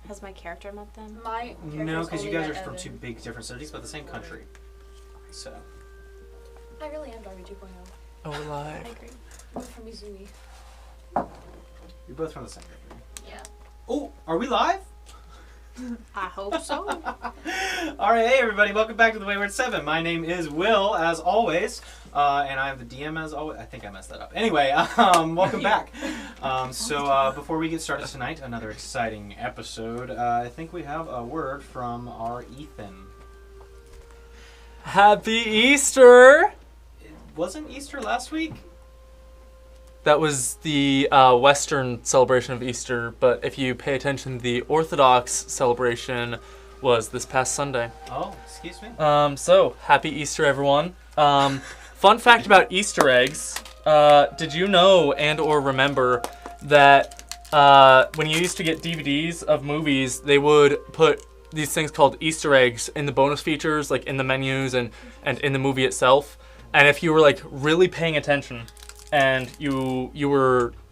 Has my character met them? No, because you guys are from two big different cities, but the same country. So. I really am Darby 2.0. Oh, we're live. I agree. I'm from Izumi. You're both from the same country. Yeah. Oh, are we live? I hope so. Alright, hey everybody, welcome back to the Wayward 7. My name is Will, as always, and I'm the DM as always. I think I messed that up. Anyway, welcome back. Before we get started tonight, another exciting episode, I think we have a word from our Ethan. Happy Easter! It wasn't Easter last week? That was the Western celebration of Easter, but if you pay attention, the Orthodox celebration was this past Sunday. Oh, excuse me? So, happy Easter, everyone. Fun fact about Easter eggs. Did you know and or remember that when you used to get DVDs of movies, they would put these things called Easter eggs in the bonus features, like in the menus and in the movie itself. And if you were like really paying attention and you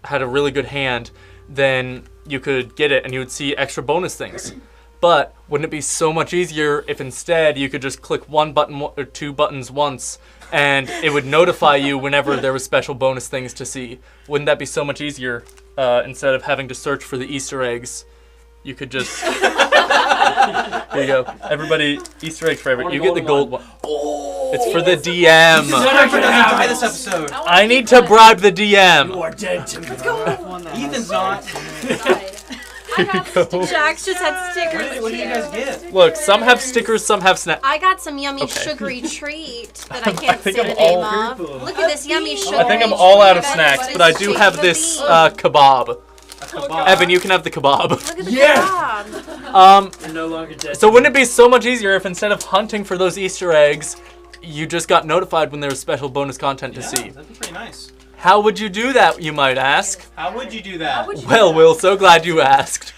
had a really good hand, then you could get it and you would see extra bonus things. But wouldn't it be so much easier if instead you could just click one button or two buttons once and it would notify you whenever there was special bonus things to see? Wouldn't that be so much easier instead of having to search for the Easter eggs? You could just... Here you go. Everybody, Easter eggs for everybody. You get the gold one. Oh, it's for the DM. Die this episode. I need to bribe the DM. You are dead to me. Let's go. Ethan's not. I got stickers. Jax just had stickers. What do you guys get? Look, some have stickers, some have snacks. I got some yummy sugary treat that I can't say the I'm name all- of. Look at this yummy sugary I think I'm all out of treat. snacks, but I do It's have shaped this with the kebab. Kebab. Evan, you can have the kebab. Look at the Yeah. kebab. You're no longer dead. So wouldn't it be so much easier if instead of hunting for those Easter eggs, you just got notified when there was special bonus content to see? That'd be pretty nice. How would you do that, you might ask? How would you do that? Well, Will, so glad you asked.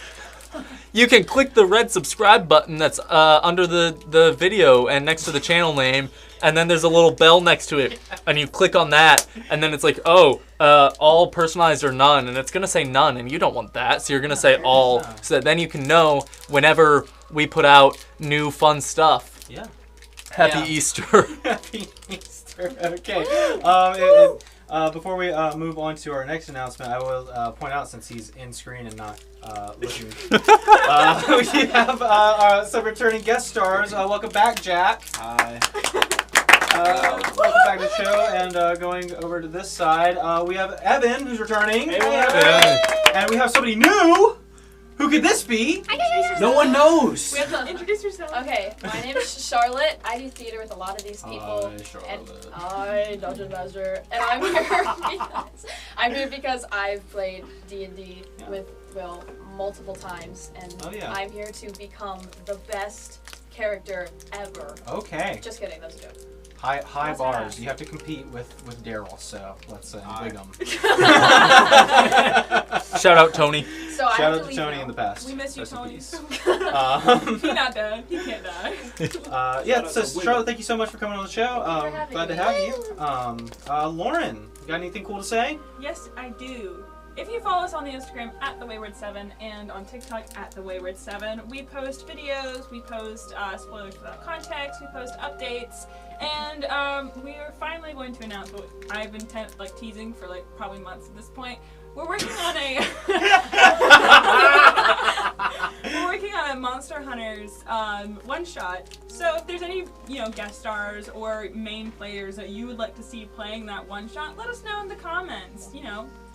You can click the red subscribe button that's under the video and next to the channel name, and then there's a little bell next to it, and you click on that, and then it's like, all personalized or none, and it's gonna say none, and you don't want that, so you're gonna say all, so that then you can know whenever we put out new fun stuff. Yeah. Happy Yeah. Easter. Happy Easter. Okay. Before we move on to our next announcement, I will point out, since he's in screen and not looking, we have some returning guest stars. Welcome back, Jack. Hi. Welcome back to the show. And going over to this side, we have Evan, who's returning. Hey, Yeah. And we have somebody new. Who could this be? No one knows. We have to introduce yourself. Okay, my name is Charlotte. I do theater with a lot of these people. Hi, Charlotte. And I, Dungeon Master, and I'm here because I've played D&D with Will multiple times, and I'm here to become the best character ever. Okay. Just kidding, that's a joke. High bars. You have to compete with Daryl, so let's wig them. Shout out, Tony. So I Shout have out to to leave Tony now. in the past. We miss you, Rest in Tony. peace. He's not dead. He can't die. So Charlotte, thank you so much for coming on the show. for having Glad to me. have you. Lauren, you got anything cool to say? Yes, I do. If you follow us on the Instagram at @thewayward7 and on TikTok at @thewayward7, we post videos, we post spoilers without context, we post updates, and we are finally going to announce what I've been teasing for probably months at this point. We're working on a Monster Hunters one shot. So if there's any guest stars or main players that you would like to see playing that one shot, let us know in the comments.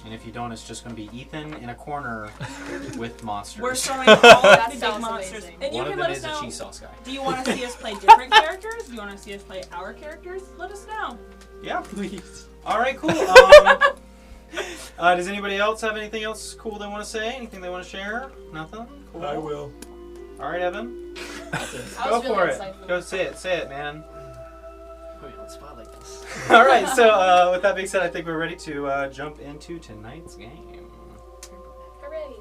And if you don't, it's just going to be Ethan in a corner with monsters. We're throwing all of the big sounds monsters. amazing. And you One of can them let us is a know, cheese sauce guy. do you want to see us play different characters? Do you want to see us play our characters? Let us know. Yeah. Please. All right, cool. Does anybody else have anything else cool they want to say? Anything they want to share? Nothing? Cool. I will. All right, Evan. That Go was for really it. insightful. Go say it, man. Put me on the spot like this. All right, so with that being said, I think we're ready to jump into tonight's game. Hooray.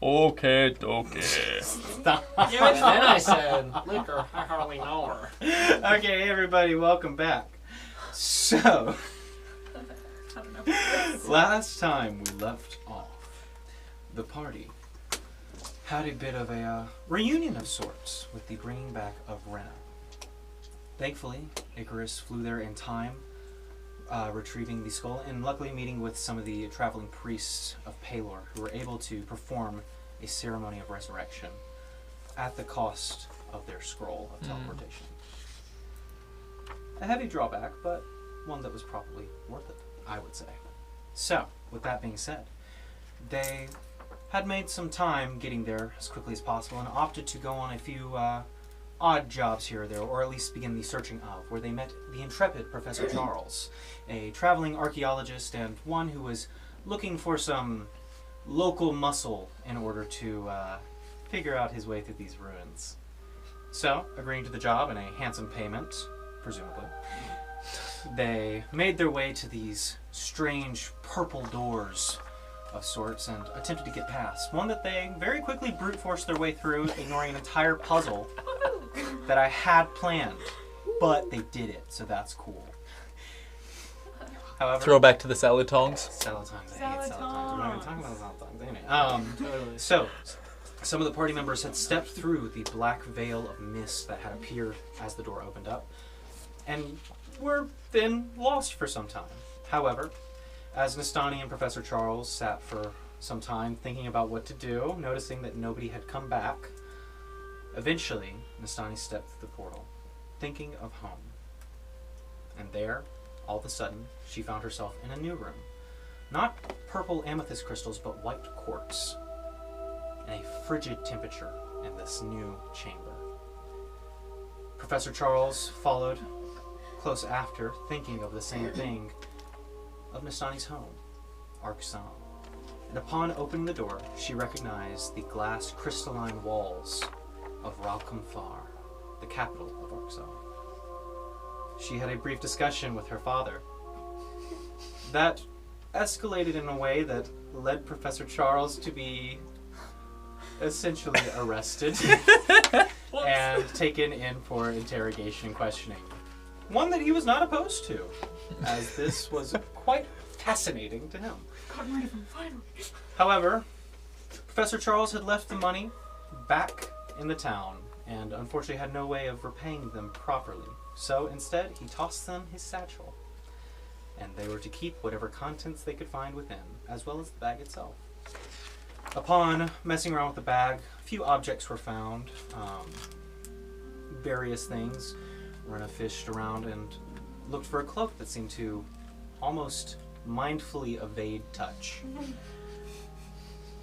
Okay, okay. Stop. And then I said, liquor, I hardly know her. Okay, hey everybody, welcome back. So, I don't know. last time we left off, the party had a bit of a reunion of sorts with the bringing back of Rena. Thankfully, Icarus flew there in time, retrieving the skull, and luckily meeting with some of the traveling priests of Palor, who were able to perform a ceremony of resurrection at the cost of their scroll of teleportation. A heavy drawback, but one that was probably worth it, I would say. So, with that being said, they had made some time getting there as quickly as possible and opted to go on a few odd jobs here or there, or at least begin the searching of, where they met the intrepid Professor Charles, a traveling archaeologist and one who was looking for some local muscle in order to figure out his way through these ruins. So, agreeing to the job and a handsome payment, presumably, they made their way to these strange purple doors of sorts and attempted to get past. One that they very quickly brute forced their way through, ignoring an entire puzzle that I had planned, but they did it, so that's cool. However, Throwback to the salad tongs. salad tongs. I hate Salad salad tongs. We're not even talking tongs. about salad tongs. Anyway, Totally. so some of the party members had stepped through the black veil of mist that had appeared as the door opened up, and were then lost for some time. However, as Nestani and Professor Charles sat for some time thinking about what to do, noticing that nobody had come back, eventually Nestani stepped through the portal, thinking of home. And there, all of a sudden, she found herself in a new room. Not purple amethyst crystals, but white quartz. And a frigid temperature in this new chamber. Professor Charles followed close after, thinking of the same thing, of Nestani's home, Arksan. And upon opening the door, she recognized the glass crystalline walls of Ralkamfar, the capital of Arksan. She had a brief discussion with her father that escalated in a way that led Professor Charles to be essentially arrested and taken in for interrogation and questioning. One that he was not opposed to, as this was quite fascinating to him. Got rid of him finally. However, Professor Charles had left the money back in the town and unfortunately had no way of repaying them properly. So instead, he tossed them his satchel, and they were to keep whatever contents they could find within, as well as the bag itself. Upon messing around with the bag, a few objects were found, various things. Rena fished around and looked for a cloak that seemed to almost mindfully evade touch.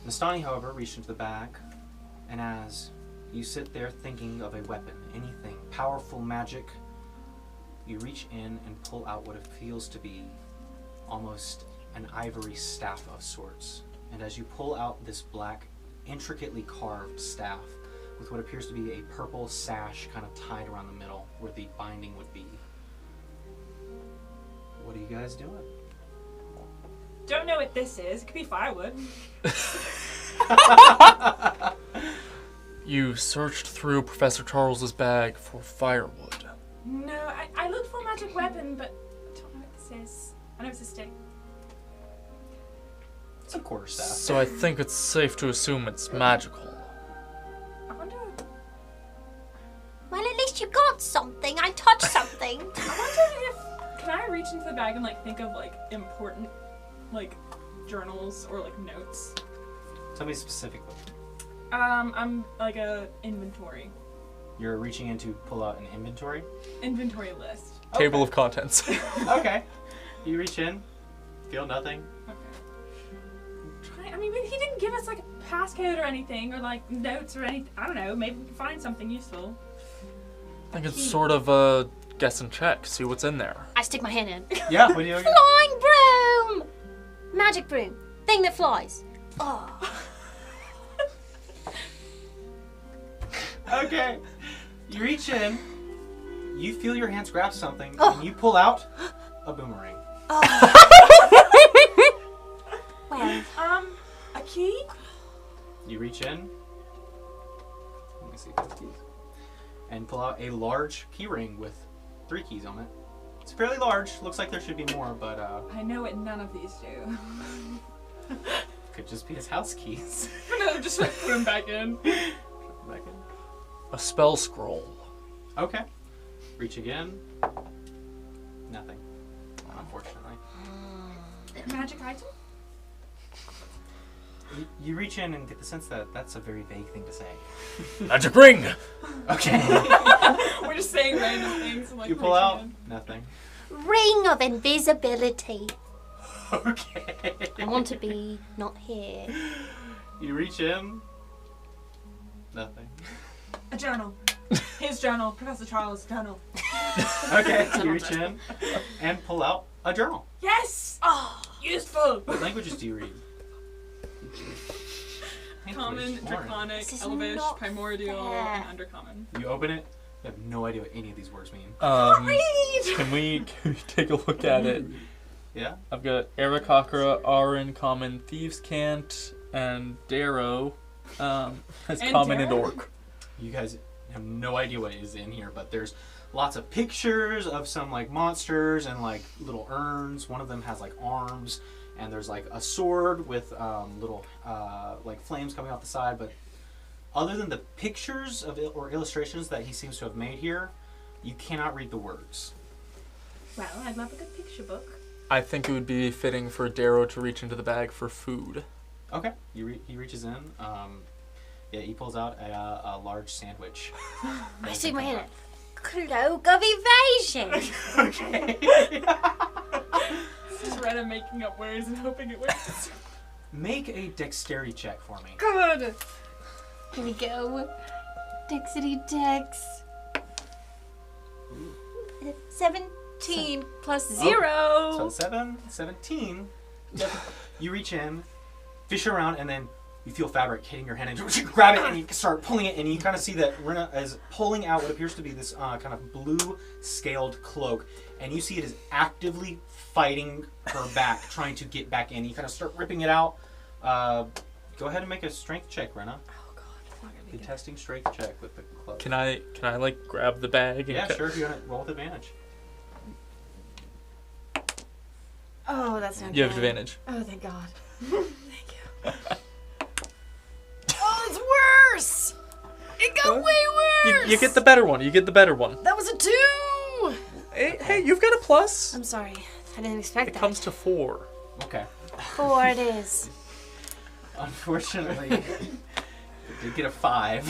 Nestani, however, reached into the bag, and as you sit there thinking of a weapon, anything, powerful magic, you reach in and pull out what it feels to be almost an ivory staff of sorts. And as you pull out this black, intricately carved staff with what appears to be a purple sash kind of tied around the middle where the binding would be. What are you guys doing? Don't know what this is. It could be firewood. You searched through Professor Charles's bag for firewood. No, I looked for a magic weapon, but I don't know what this is. I know it's a stick. It's a quarterstaff. So I think it's safe to assume it's magical. I wonder. Well, at least you got something. I touched something. I wonder if can I reach into the bag and like think of like important like journals or like notes. Tell me specifically. I'm like a inventory. You're reaching in to pull out an inventory? Inventory list. Table of contents. Okay. You reach in, feel nothing. Okay. I mean, he didn't give us like a passcode or anything, or like notes or anything. I don't know. Maybe we can find something useful. I think it's sort of a guess and check, see what's in there. I stick my hand in. Yeah, what do you Flying broom! Magic broom. Thing that flies. Oh. Okay. You reach in, you feel your hands grab something, Oh. and you pull out a boomerang. Oh. Well, A key? You reach in. Let me see those keys. And pull out a large key ring with 3 keys on it. It's fairly large. Looks like there should be more, but I know what none of these do. could just be his house keys. No, just like put them back in. Back in. A spell scroll. Okay. Reach again. Nothing. Unfortunately. Magic item? You reach in and get the sense that that's a very vague thing to say. Magic ring! Okay. We're just saying random things. And, like, You pull out. in. Nothing. Ring of invisibility. Okay. I want to be not here. You reach in. Nothing. A journal. His journal. Professor Charles' journal. Okay. You reach in and pull out a journal. Yes! Oh, useful! What languages do you read? Common, English, Foreign. Draconic, This is Elvish, not Primordial, fair. and Undercommon. You open it. You have no idea what any of these words mean. Can we take a look at it? Yeah. I've got Arakakra, Arin, Common, Thieves' Cant, and Darrow as And Common and Darrow? Orc. You guys have no idea what is in here, but there's lots of pictures of some like monsters and like little urns. One of them has like arms, and there's like a sword with little like flames coming off the side. But other than the pictures of or illustrations that he seems to have made here, you cannot read the words. Well, I'd love a good picture book. I think it would be fitting for Darrow to reach into the bag for food. Okay. He reaches in. Yeah, he pulls out a large sandwich. I stick my hand in. Cloak of evasion. Okay. Just Rena making up words and hoping it works. Make a dexterity check for me. Good! Here we go. Dexity dex. 17 plus 0. So 17. You reach in, fish around, and then you feel fabric hitting your hand, and you grab it and you start pulling it, and you kind of see that Rena is pulling out what appears to be this kind of blue scaled cloak, and you see it is actively fighting her back, trying to get back in. You kind of start ripping it out. Go ahead and make a strength check, Rena. Oh god, it's not gonna be good. Contesting strength check with the cloak. Can I like grab the bag? And Yeah, sure. If you want to roll with advantage. Oh, that's not good. You have advantage. Oh, thank god. Thank you. Oh, it's worse! It got way worse! You get the better one. You get the better one. That was a 2! Hey, you've got a plus. I'm sorry. I didn't expect It that. comes to 4. Okay. 4 it is. Unfortunately, you did get a 5.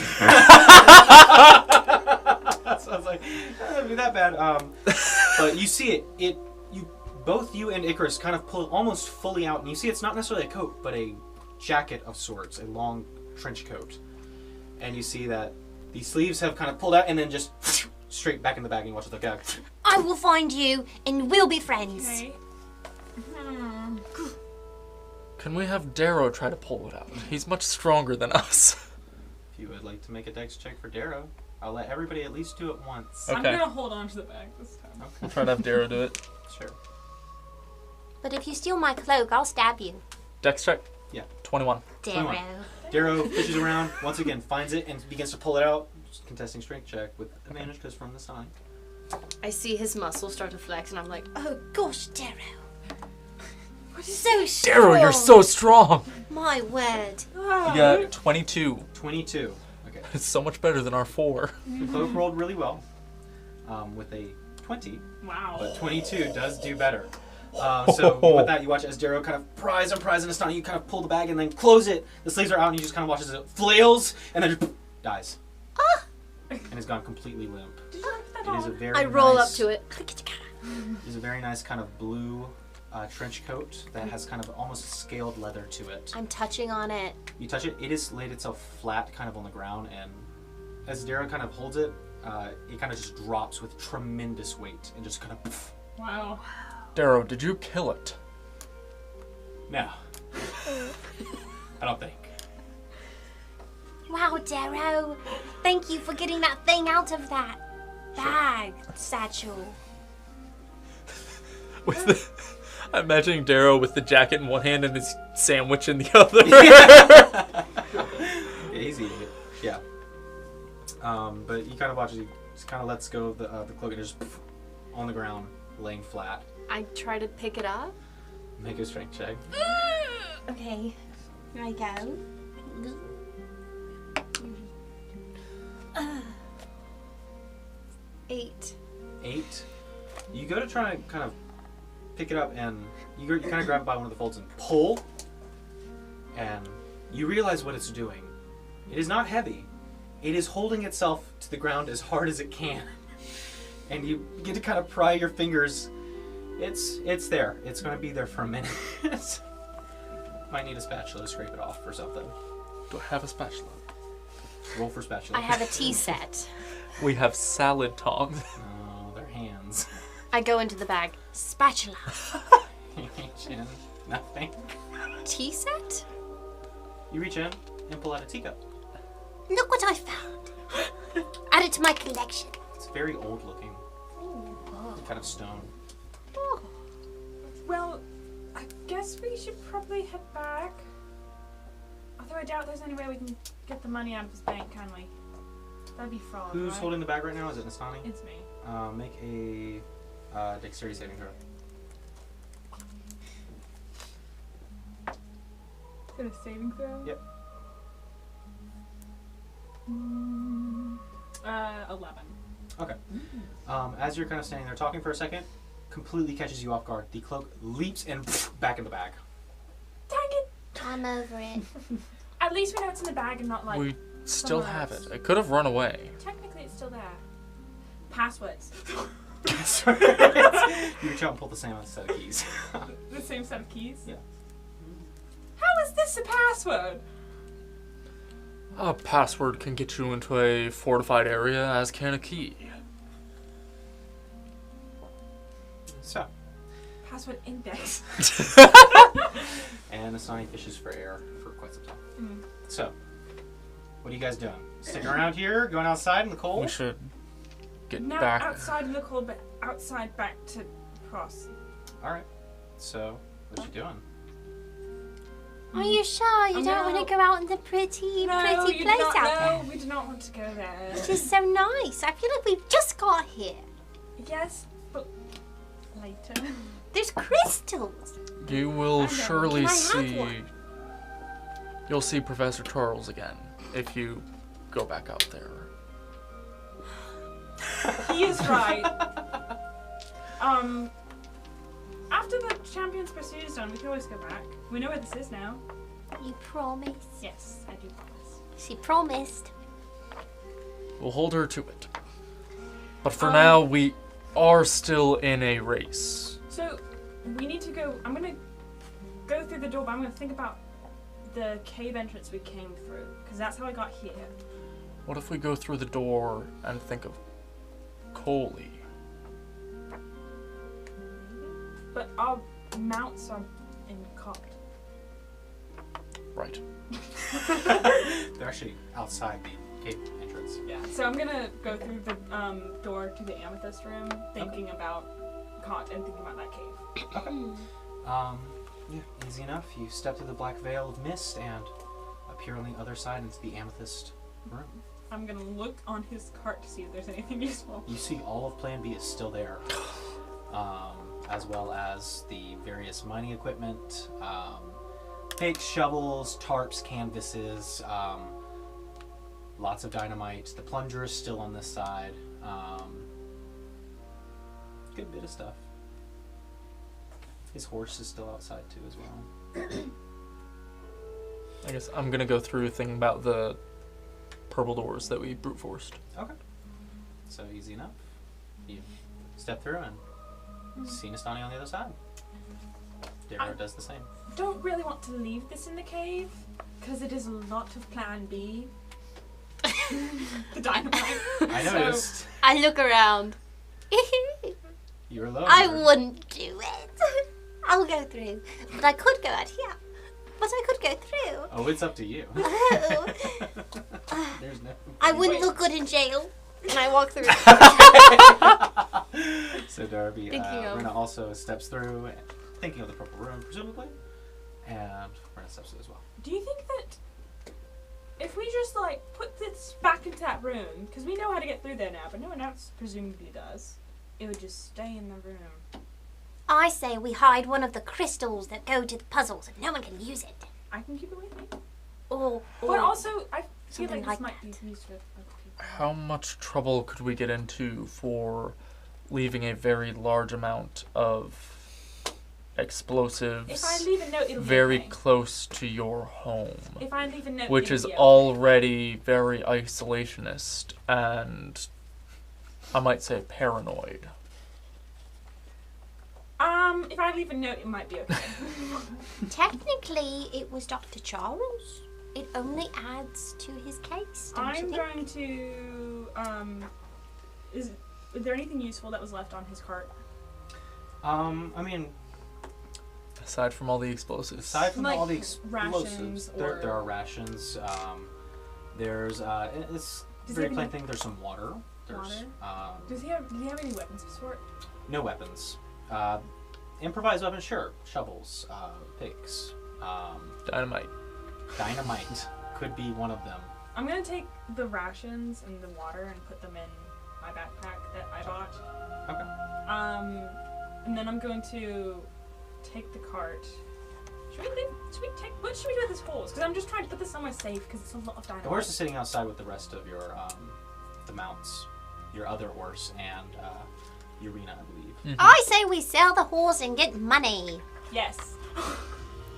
So I was like, that'd be that bad. But you see it. Both you and Icarus kind of pull almost fully out, and you see it's not necessarily a coat, but a jacket of sorts, a long trench coat. And you see that the sleeves have kind of pulled out, and then just straight back in the bag, and you watch it go. I will find you, and we'll be friends. Okay. Can we have Darrow try to pull it out? He's much stronger than us. If you would like to make a dex check for Darrow, I'll let everybody at least do it once. Okay. I'm gonna hold on to the bag this time. Okay. We'll try to have Darrow do it. Sure. But if you steal my cloak, I'll stab you. Dex check. Yeah. 21. Darrow. Darrow fishes around, once again, finds it, and begins to pull it out. Just contesting strength check with advantage because from the sign. I see his muscles start to flex, and I'm like, oh gosh, Darrow. So strong. Darrow, you're so strong. My word. You got 22. 22. Okay. It's so much better than our 4. The cloak rolled really well with a 20, Wow. but 22 does do better. So with that, you watch as Darrow kind of pries and Nestani. You kind of pull the bag and then close it. The sleeves are out, and you just kind of watch as it flails and then just dies. And is gone completely limp. Did you like that It is a dog? very I roll nice, up to it. It is a very nice kind of blue trench coat that has kind of almost scaled leather to it. I'm touching on it. You touch it, it is laid itself flat kind of on the ground, and as Darrow kind of holds it, it kind of just drops with tremendous weight and just kind of poof. Wow. Darrow, did you kill it? No. I don't think. Wow, Darrow. Thank you for getting that thing out of that bag, satchel. I'm imagining Darrow with the jacket in one hand and his sandwich in the other. Yeah, he's eating it. Yeah. But you kind of watch it. He just kind of lets go of the cloak and just on the ground, laying flat. I try to pick it up. Make a strength check. Okay, here I go. 8. 8. You go to try to kind of pick it up, and you kind of grab it by one of the folds and pull, and you realize what it's doing. It is not heavy. It is holding itself to the ground as hard as it can. And you get to kind of pry your fingers. It's there. It's going to be there for a minute. Might need a spatula to scrape it off or something. Do I have a spatula? Roll for spatula. I have a tea set. We have salad tongs. Oh, they're hands. I go into the bag. Spatula. Reach in. Nothing. Tea set? You reach in and pull out a teacup. Look what I found. Add it to my collection. It's very old looking. Kind of stone. Oh. Well, I guess we should probably head back. Although I doubt there's any way we can get the money out of his bank, can we? That'd be fraud. Who's right? holding the bag right now? Is it Nestani? It's me. Make a dexterity saving throw. Is it a saving throw? Yep. 11. Okay. As you're kind of standing there talking for a second, completely catches you off guard. The cloak leaps and back in the bag. Dang it! I'm over it. At least we know it's in the bag and not like. We still somewhere have else. it. It could have run away. Technically, it's still there. Passwords. You reach out and pull the same set of keys. The same set of keys? Yeah. How is this a password? A password can get you into a fortified area, as can a key. So. Password index. And Nestani fishes for air for quite some time. Mm. So, what are you guys doing? Sticking around here? Going outside in the cold? We should get Not back. outside in the cold, but outside back to Cross. Alright. So, what you doing? Are you sure you don't want to go out in the pretty place out there? No, we do not want to go there. It's just so nice. I feel like we've just got here. Yes, but later. There's crystals. You will know. surely Can I have see. one? You'll see Professor Charles again if you go back out there. He is right. After the Champion's Pursuit is done, we can always go back. We know where this is now. You promise? Yes, I do promise. She promised. We'll hold her to it. But for now, we are still in a race. So, we need to go. I'm gonna go through the door, but I'm gonna think about the cave entrance we came through, because that's how I got here. What if we go through the door and think of Coley? But our mounts are in cocked. Right. They're actually outside the cave entrance. Yeah. So I'm gonna go through the door to the amethyst room, thinking about Cot and thinking about that cave. Okay. Yeah, easy enough. You step through the black veil of mist and appear on the other side into the amethyst room. I'm gonna look on his cart to see if there's anything useful. You see all of Plan B is still there, as well as the various mining equipment, picks, shovels, tarps, canvases, lots of dynamite. The plunger is still on this side. Good bit of stuff. His horse is still outside too as well. I guess I'm gonna go through thinking about the purple doors that we brute forced. Okay. So easy enough. You step through and see Nestani on the other side. Darrow does the same. Don't really want to leave this in the cave because it is a lot of Plan B. The dynamite. I noticed. I look around. You're alone. I wouldn't do it. I'll go through. But I could go out here. But I could go through. Oh, it's up to you. Oh. There's no. I wouldn't look good in jail. And I walk through. So Darby, Thinking of- Rena also steps through, thinking of the purple room, presumably. And we're going to step as well. Do you think that if we just, like, put this back into that room, because we know how to get through there now, but no one else presumably does, it would just stay in the room. I say we hide one of the crystals that go to the puzzles and no one can use it. I can keep it with me. But also, I feel something like this like might that. be used for other people. How much trouble could we get into for leaving a very large amount of explosives If I leave a note, it'll very be okay. close to your home? If I leave a note, Which it'll is be okay. already very isolationist and, I might say, paranoid. If I leave a note, it might be okay. Technically, it was Dr. Charles. It only adds to his case, don't I'm you think? going to, is there anything useful that was left on his cart? I mean, Aside from all the explosives. aside from Like all the explosives, rations there or- are rations. There's, it's Does very he have plain any- thing. There's some water. There's Did he have any weapons of sort? no weapons. Improvised weapons, sure. Shovels, picks, Dynamite. dynamite could be one of them. I'm gonna take the rations and the water and put them in my backpack that I bought. Okay. And then I'm going to take the cart. What should we do with this horse? Because I'm just trying to put this somewhere safe because it's a lot of dynamite. The horse is sitting outside with the rest of your the mounts, your other horse and Urena, I believe. Mhm. I say we sell the horse and get money. Yes.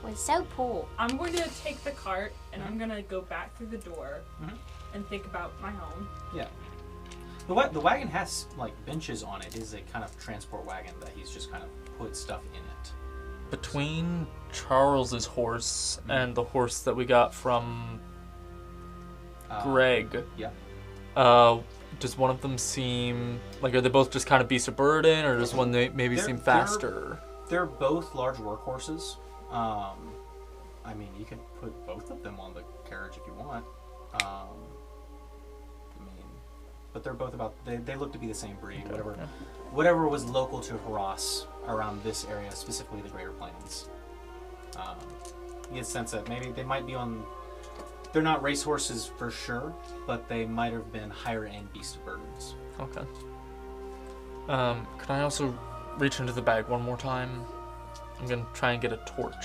We're so poor. I'm going to take the cart and I'm going to go back through the door Mhm. and think about my home. Yeah. The wagon has like benches on it. It is a kind of transport wagon that he's just kind of put stuff in it. Between Charles's horse and the horse that we got from Greg, Yeah. does one of them seem like, are they both just kind of beast of burden, or does one maybe They're- seem faster? They're both large workhorses. I mean, you could put both of them on the carriage if you want. I mean, but they're both about. They look to be the same breed. Okay. Whatever was local to Haras around this area, specifically the Greater Plains. You get a sense that maybe they might be on. They're not racehorses for sure, but they might have been higher end beast of burdens. Okay. Can I also reach into the bag one more time? I'm gonna try and get a torch.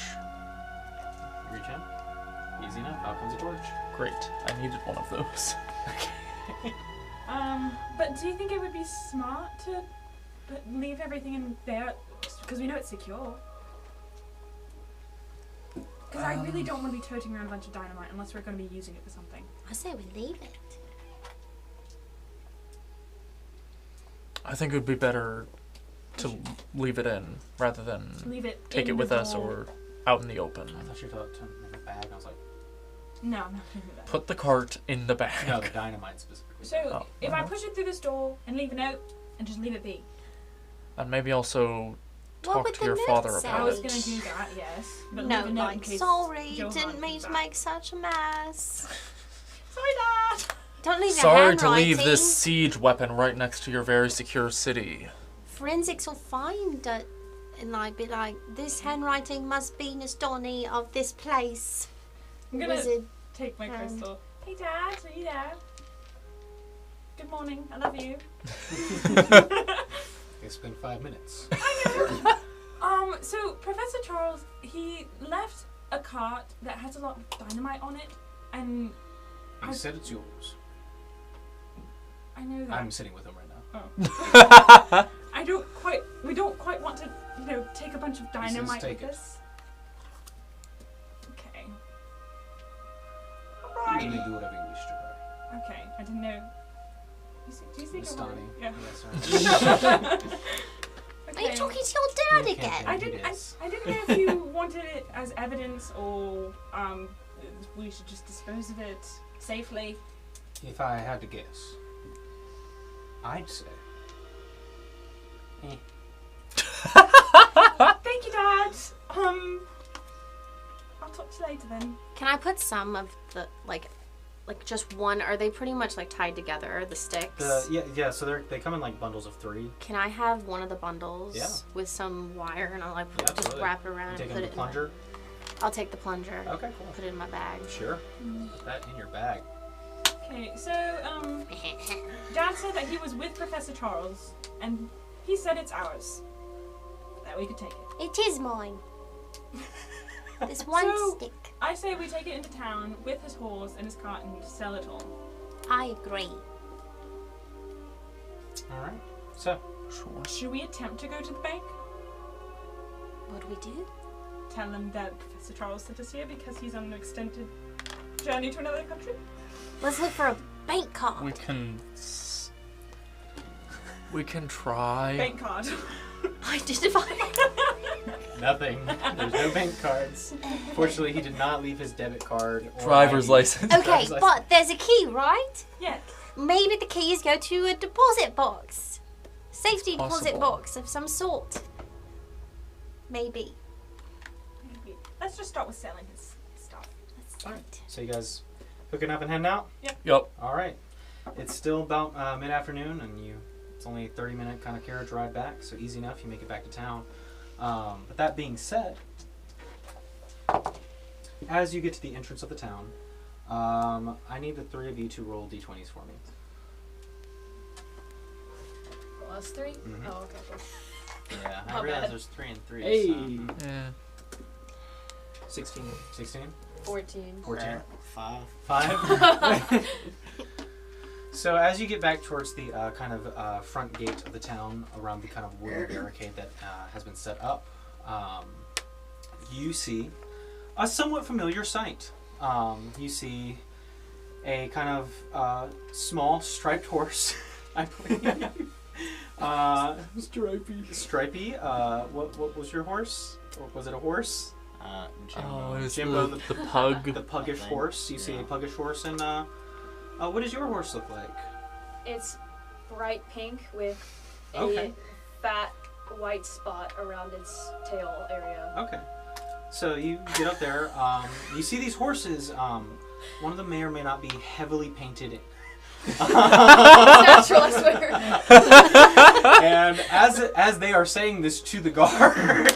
Reach in. Easy enough. Out comes a torch. Great. I needed one of those. But do you think it would be smart to leave everything in there? Because we know it's secure. Because I really don't want to be toting around a bunch of dynamite unless we're going to be using it for something. I say we leave it. I think it would be better to leave it in rather than Leave it. take in it with the us door. or out in the open. I thought you were talking in the bag. I was like, No, I'm not going to do that. Put the cart in the bag. no, the dynamite specifically. So Oh, if I uh-huh. push it through this door and leave a note and just leave it be, And maybe also What talk would to the your note father say? I about was it. going to do that, yes. But No, leave a note in like, case sorry, Johan didn't mean comes to back. make such a mess. Sorry, Dad. Don't leave your Sorry to handwriting. leave this siege weapon right next to your very secure city. Forensics will find it and like be like, this handwriting must be Nestani of this place. I'm going to Wizard. take my hand. crystal. Hey, Dad, are you there? Good morning. I love you. It's been 5 minutes. So Professor Charles, he left a cart that has a lot of dynamite on it, and You said it's yours. I know that. I'm sitting with him right now. Oh. We don't quite want to, take a bunch of says dynamite take with it. us. Okay. You may do whatever you wish to her. Okay, I didn't know. Do you speak a word? Nestani. Yeah. Yes, sir. Are you Okay. talking to your dad You can't again? I It didn't. is. I didn't know if you wanted it as evidence or we should just dispose of it safely. If I had to guess, I'd say. Thank you, Dad. I'll talk to you later then. Can I put some of the, like like just one? Are they pretty much like tied together? The sticks. Yeah. So they come in like bundles of 3. Can I have one of the bundles? Yeah. With some wire, and I'll like just absolutely. wrap it around and put it. The plunger. I'll take the plunger. Okay, cool. Put it in my bag. Sure. Put that in your bag. Okay, so Dad said that he was with Professor Charles, and he said it's ours. That we could take it. It is mine. This one stick. I say we take it into town with his horse and his cart and sell it all. I agree. All right. So. Should we attempt to go to the bank? What do we do? Tell him that Professor Charles sent us here because he's on an extended journey to another country? Let's look for a bank card. We can try. Bank card. Identify. Nothing. There's no bank cards. Fortunately, he did not leave his debit card or Driver's ID. license. Okay, but there's a key, right? Yeah. Maybe the keys go to a deposit box. Safety deposit Possible. box of some sort. Maybe. Let's just start with selling his stuff. All right. So you guys hooking up and heading out? Yep. All right. It's still about mid-afternoon, and it's only a 30-minute kind of carriage ride back, so easy enough. You make it back to town. But that being said, as you get to the entrance of the town, I need the 3 of you to roll d20s for me. Us 3? Mhm. Oh, okay. Cool. Yeah, I Not realize bad. there's 3 and 3. Hey. So. Yeah. 16. 16? 14. 14? 5. 5? So as you get back towards the kind of front gate of the town, around the kind of wooden barricade that has been set up, you see a somewhat familiar sight. You see a kind of small striped horse, I believe. Stripey. What was your horse? Or was it a horse? Oh, it was Jimbo, the pug. The puggish horse. You see a puggish horse, and what does your horse look like? It's bright pink with a Okay. fat white spot around its tail area. Okay. So you get up there. You see these horses. One of them may or may not be heavily painted. It's natural, I swear. And as they are saying this to the guard,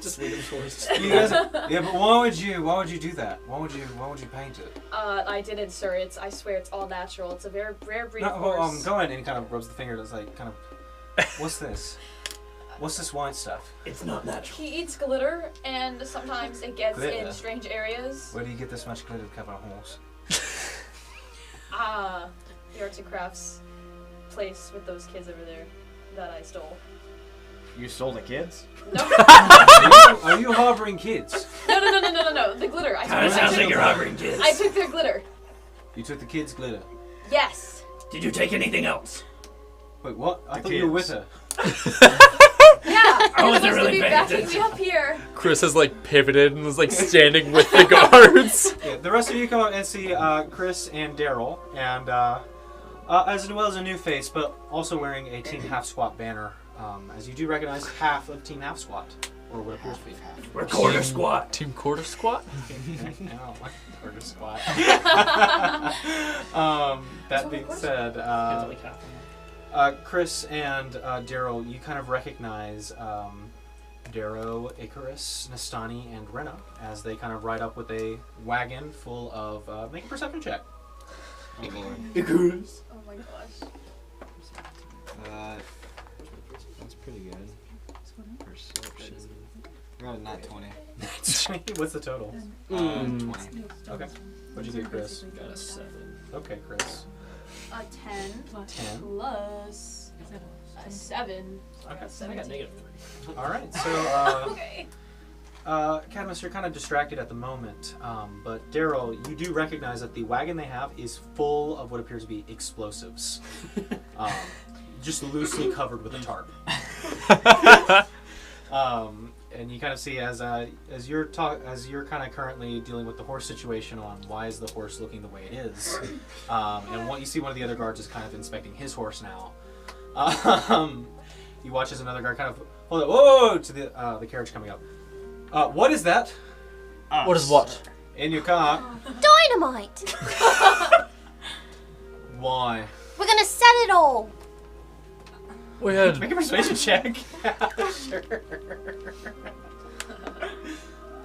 Just leave them choice. you guys, yeah, but why would you do that? Why would you paint it? I didn't, sir. I swear it's all natural. It's a very rare breed of No, horse. go ahead, and he kind of rubs the finger. It's like kind of, what's this? What's this white stuff? It's not natural. He eats glitter, and sometimes it gets Glitter? in strange areas. Where do you get this much glitter to cover a horse? The arts and crafts place with those kids over there that I stole. You stole the kids? No, Are you harboring kids? no. The glitter. harboring kids. I took their glitter. You took the kids' glitter. Yes. Did you take anything else? Wait, what? I The thought you were with kids. her. Yeah. I wasn't You're supposed really to be paying backing attention. me up here. Chris has like pivoted and was like standing with the guards. Yeah, the rest of you come up and see Chris and Daryl, and as well as a new face, but also wearing a Team Half Squat banner, as you do recognize half of Team Half Squat, or what appears to be half. We're quarter squat. Team quarter squat. No, quarter squat. That being said, Chris and Daryl, you kind of recognize Darrow, Icarus, Nestani, and Rena as they kind of ride up with a wagon full of. Make a perception check. Oh lord. Icarus. Oh my gosh. That's pretty good. Perception. I got a nat 20. What's the total? 20. Okay. What'd you get, Chris? Got a 7. Okay, Chris. A 10 10. plus a 7. Okay. I got 17. -3. All right. So, Okay. Cadmus, you're kind of distracted at the moment, but Daryl, you do recognize that the wagon they have is full of what appears to be explosives, just loosely covered with a tarp. And you kind of see as you're kind of currently dealing with the horse situation on why is the horse looking the way it is, and what you see one of the other guards is kind of inspecting his horse now. You watch as another guard kind of hold up, whoa, to the carriage coming up. What is that? What is what? In your car. dynamite. Why? We're gonna set it all. We had Make a persuasion check. Sure.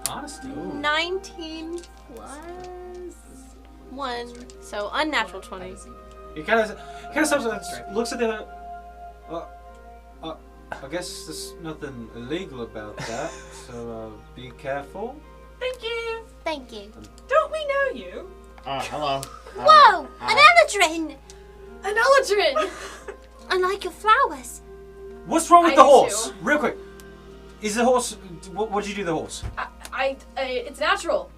Honesty. Ooh. 19 plus 1, so unnatural 20. He kind of stops and looks at the. I guess there's nothing illegal about that, so be careful. Thank you. Thank you. Don't we know you? Hello. Whoa! An eladrin! An eladrin! I like your flowers. What's wrong with I the do horse? too. Real quick. Is the horse? What'd you do to the horse? It's natural.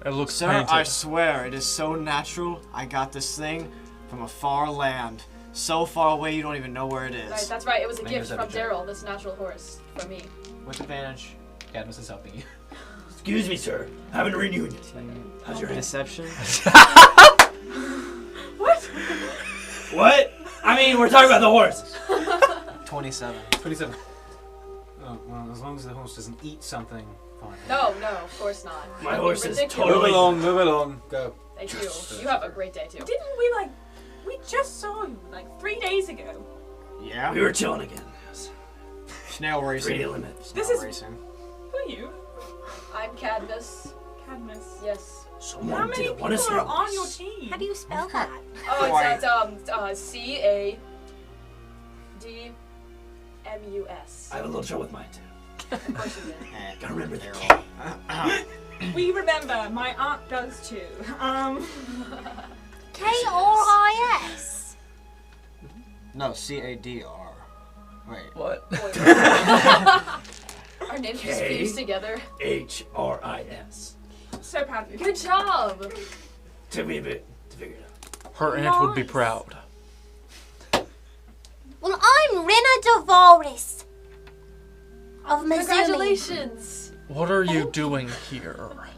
it looks Sir, painted. I swear, it is so natural. I got this thing from a far land. So far away, you don't even know where it is. Right, that's right. It was a Make gift a from check. Daryl, this natural horse, from me. With advantage. Cadmus is helping you. Excuse me, sir. Haven't renewed yet. How's your Deception? What? What? I mean, we're talking about the horse. 27. 27. Oh, well, as long as the horse doesn't eat something, fine. No, of course not. My That'd be horse is ridiculous. totally- Move along, go. Thank you. You have a great day too. Didn't we just saw you like 3 days ago. Yeah? We were chilling again. Snail racing. Pretty limit. This Snail is- racing. Who are you? I'm Cadmus. Cadmus. Yes. How Someone many didn't people want to are on your race. team? How do you spell that? Oh, it's CADMUS. I have a little trouble with mine too. Of course you did. Gotta remember that. We remember. My aunt does too. K-R-I-S. No, C-A-D-R. Wait. What? Our names just Okay. fused together. H-R-I-S. So proud of you. Good job. Took me a bit to figure it out. Her aunt would be Nice. proud. Well, I'm Rena Devoris of Missouri. Congratulations. What are you doing here? I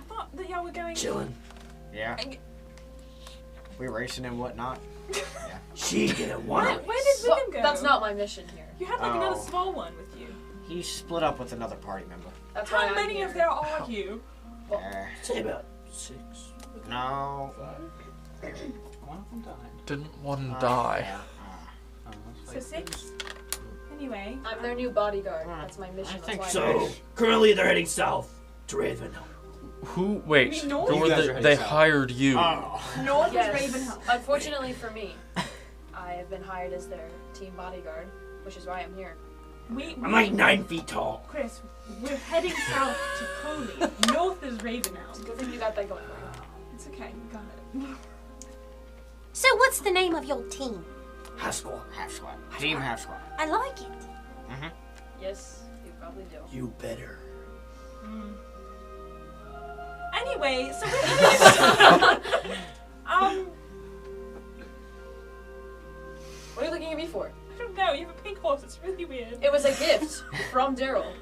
thought that y'all were going. Chilling. Yeah. We racing and whatnot. She didn't want to Where race. did Rhythm go? That's not my mission here. You had like another Oh. small one with you. He split up with another party member. That's why How I'm many here. of there are you? Say about 6. No. One of them died. Didn't one die? Oh, that's So like- 6. Anyway. I'm their new bodyguard. That's my mission. That's think why I'm So, here. currently they're heading south to Raven. Who? Wait. You know- Who You were guys are they? heading They south. hired you. Oh. North Yes. is Ravenhill. Unfortunately for me, I have been hired as their team bodyguard, which is why I'm here. I'm like 9 feet tall. Chris, we're heading south to Coley. North is Ravenhill. Good thing you got that going for you. It's okay, you got it. So what's the name of your team? Half squad. Half squad. Team half squad. I like it. Yes, you probably do. You better. Anyway, so we're heading What are you looking at me for? I don't know, you have a pink horse, it's really weird. It was a gift from Daryl.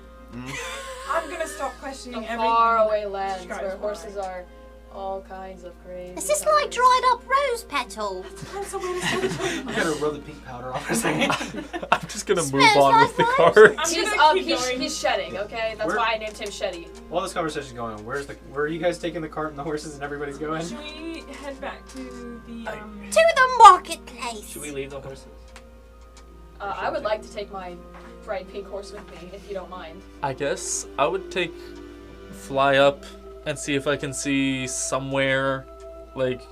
I'm gonna stop questioning From everything. far away lands Guys, where why? horses are all kinds of crazy. Is this colors. like dried up rose petal? That's a way to say it. You gotta rub the pink powder off for a second. I'm just gonna move Smells on like with the rose. cart. I'm He's gonna up. keep going. He's shedding. Okay, that's Where- why I named him Sheddy. While this conversation's going on, where are you guys taking the cart and the horses and everybody's going? Should we head back to the To the marketplace. Should we leave the horses? I would like to take my bright pink horse with me, if you don't mind. I guess I would fly up and see if I can see somewhere like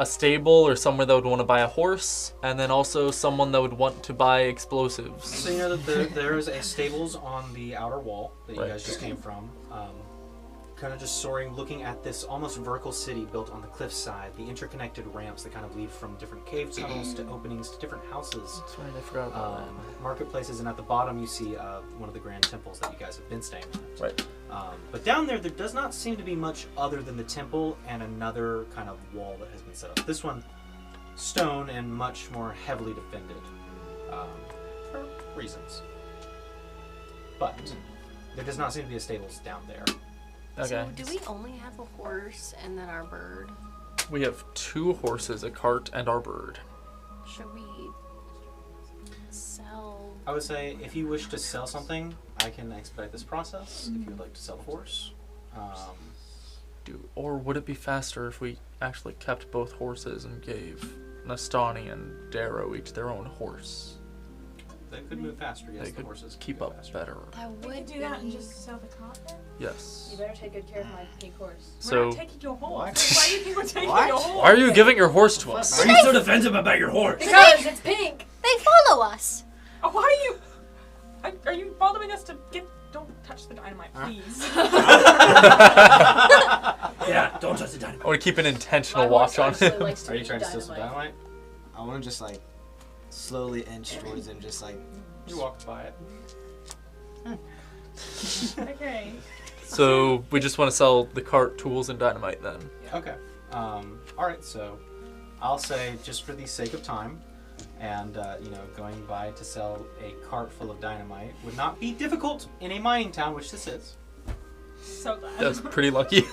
a stable or somewhere that would want to buy a horse, and then also someone that would want to buy explosives. So you know that there's a stables on the outer wall that you Right. guys just came from. Kind of just soaring, looking at this almost vertical city built on the cliffside. The interconnected ramps that kind of lead from different cave tunnels to openings to different houses. That's right, I forgot about Marketplaces, and at the bottom you see one of the grand temples that you guys have been staying at. Right. But down there does not seem to be much other than the temple and another kind of wall that has been set up. This one, stone and much more heavily defended for reasons. But there does not seem to be a stables down there. Okay. So do we only have a horse and then our bird? We have 2 horses, a cart, and our bird. Should we sell? I would say if you wish to sell something, I can expedite this process. If you would like to sell the horse, Or would it be faster if we actually kept both horses and gave Nestani and Darrow each their own horse? They could move faster, yes, They the could horses keep go up faster. better. That We would could do that and just sell the cart then? Yes. You better take good care of my pink horse. We're So, not taking your horse. What? Why do you think we're taking What? your horse? why are you giving your horse to us? Why are you so defensive about your horse? Because it's pink. They follow us. Oh, why are you... Are you following us to get... Don't touch the dynamite, please. Yeah, don't touch the dynamite. I want to keep an intentional My watch horse on actually him. likes to Are you eat trying to steal some dynamite? I want to just like slowly inch towards him, just like. You walked by it. Okay. So we just want to sell the cart, tools, and dynamite then. Okay. Alright, so I'll say, just for the sake of time, and, going by to sell a cart full of dynamite would not be difficult in a mining town, which this is. So glad. That's pretty lucky.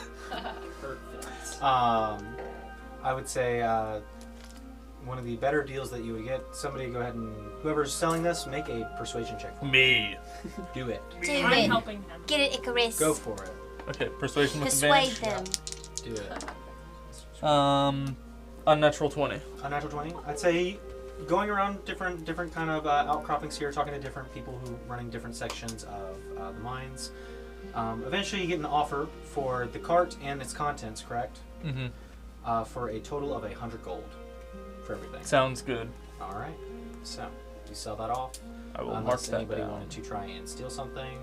I would say one of the better deals that you would get, somebody go ahead and, whoever's selling this, make a persuasion check for me. Me. Do it. Do I'm it. helping him. Get it, Icarus. Go for it. Okay, persuasion with Persuade advantage. them. Do it. Unnatural 20. A natural 20. I'd say going around different kind of outcroppings here, talking to different people who running different sections of the mines. Eventually you get an offer for the cart and its contents, correct? Mm-hmm. For a total of 100 gold for everything. Sounds good. All right. So you sell that off. I will mark Unless that anybody down. wanted to try and steal something.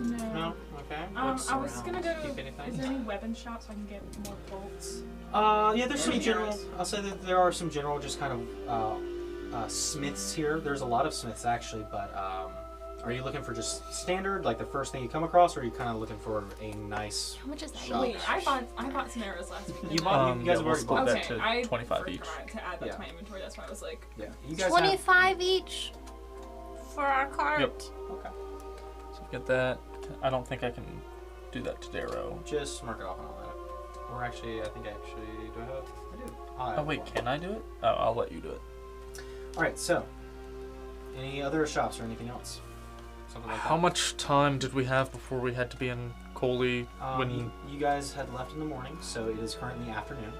No. No. Okay. I What's was around? gonna go Keep to... anything? Is there any weapon shop so I can get more bolts? Yeah, there's some Any general. arrows? I'll say that there are some general, just kind of smiths here. There's a lot of smiths actually, but are you looking for just standard, like the first thing you come across, or are you kind of looking for a nice? How much is that? Shop. Wait, I bought some arrows last week. You bought. You guys yeah, have we'll already split bought. that Okay, to I 25 each. forgot to add that Yeah. to my inventory. That's why I was like, Yeah, you guys 25 each for our cart. Yep. have. Okay. So get that. I don't think I can do that to Darrow. Just mark it off and I'll add it. Or actually, I think I actually do I have it? I do. I'll add Oh it wait, for can I do it? Oh, I'll let you do it. All right. So, any other shops or anything else? Something like that. How much time did we have before we had to be in Coley when You guys had left in the morning, so it is currently afternoon.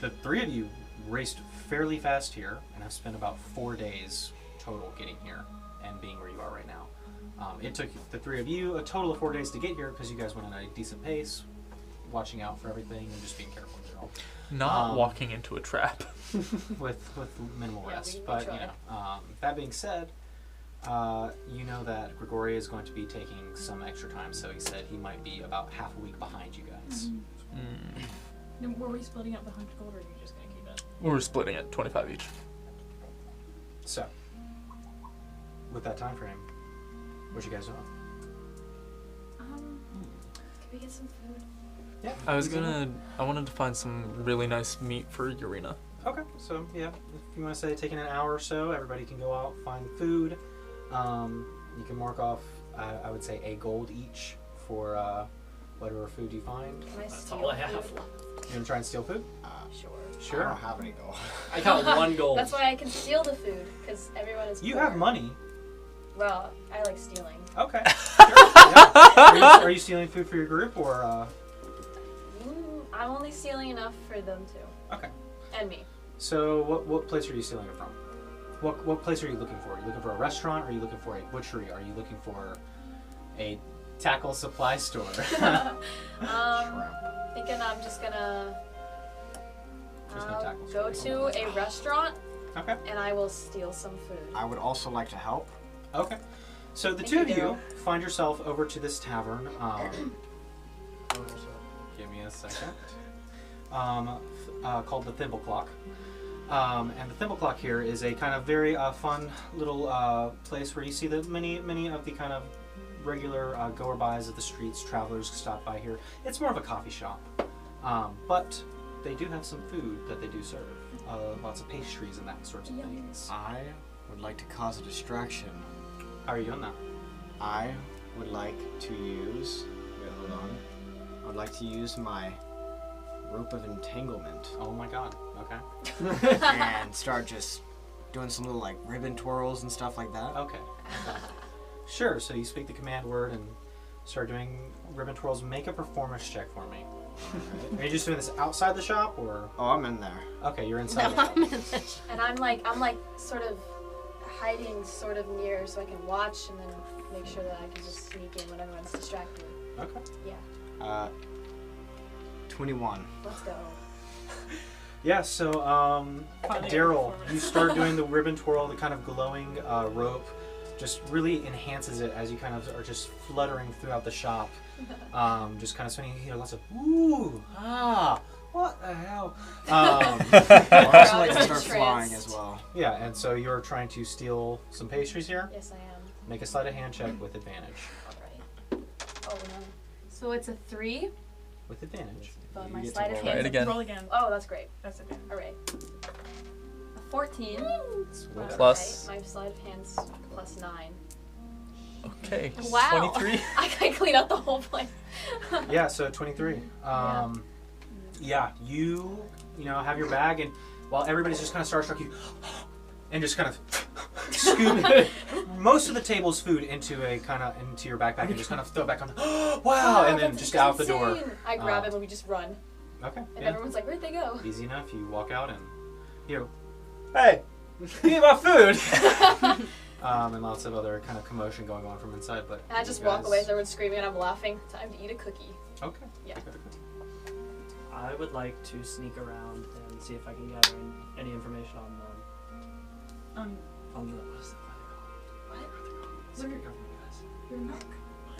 The three of you raced fairly fast here, and have spent about 4 days total getting here and being where you are right now. It took the three of you a total of 4 days to get here because you guys went at a decent pace, watching out for everything and just being careful in general. not walking into a trap? with minimal Yeah, rest. we But tried. that being said, you know that Grigori is going to be taking some extra time, so he said he might be about half a week behind you guys. then were we splitting up the 100 gold or are you just gonna keep it? We're splitting it, 25 each. So, with that time frame, what you guys doing? Can we get some food? Yeah. I wanted to find some really nice meat for Urena. Okay, so yeah, if you want to say taking an hour or so, everybody can go out, find food. You can mark off, I would say, a gold each for whatever food you find. Can I That's steal all I have. food? You gonna try and steal food? Sure. I don't have any gold. I got 1 gold. That's why I can steal the food, because everyone is You poor. have money. Well, I like stealing. Okay. Sure, yeah. Are you stealing food for your group or? I'm only stealing enough for them too. Okay. And me. So what place are you stealing it from? What place are you looking for? Are you looking for a restaurant? Or are you looking for a butchery? Are you looking for a tackle supply store? Thinking I'm just gonna Just no tackle go store. to a restaurant Okay. and I will steal some food. I would also like to help. Okay. So the Thank two you, of you Daryl. find yourself over to this tavern. Give me a second. Called the Thimble Clock. And the Thimble Clock here is a kind of very fun little place where you see that many of the kind of regular goer-bys of the streets, travelers stop by here. It's more of a coffee shop. But they do have some food that they do serve. Lots of pastries and that sorts of things. I would like to cause a distraction. How are you doing that? I would like to use. Wait, hold on. I would like to use my rope of entanglement Oh my god. Okay. and start just doing some little like ribbon twirls and stuff like that. Okay. Sure. So you speak the command word, and start doing ribbon twirls. Make a performance check for me. Are you just doing this outside the shop, or? Oh, I'm in there. Okay, you're inside. No, I'm in the shop. And I'm like sort of hiding sort of near so I can watch and then make sure that I can just sneak in when everyone's distracted. Okay. Yeah. 21. Let's go. Yeah, so, Daryl, you start doing the ribbon twirl, the kind of glowing rope just really enhances it as you kind of are just fluttering throughout the shop. Just kind of spinning, you know, lots of, ooh, ah, what the hell? I also like to start flying as well. Yeah, and so you're trying to steal some pastries here? Yes, I am. Make a sleight of hand check with advantage. Alright. Oh no. So it's a 3. With advantage. But You my get to sleight of roll. Try it hand. again. Roll again. Oh, that's great. That's okay. Alright. A 14. Plus. My sleight of hand's plus 9. Okay. Wow. 23. I can clean up the whole place. Yeah, so 23. Yeah, you know, have your bag, and while everybody's just kind of starstruck, you and just kind of scoop most of the table's food into your backpack and just kind of throw it back on. Wow, and then that's just out the door. insane. I grab it when we just run. Okay. And Yeah. everyone's like, where'd they go? Easy enough. You walk out and hey, eat my food. And lots of other kind of commotion going on from inside, but And I just you walk guys- away as everyone's screaming and I'm laughing. Time to eat a cookie. Okay. Yeah. Okay. I would like to sneak around and see if I can gather any information on the what's the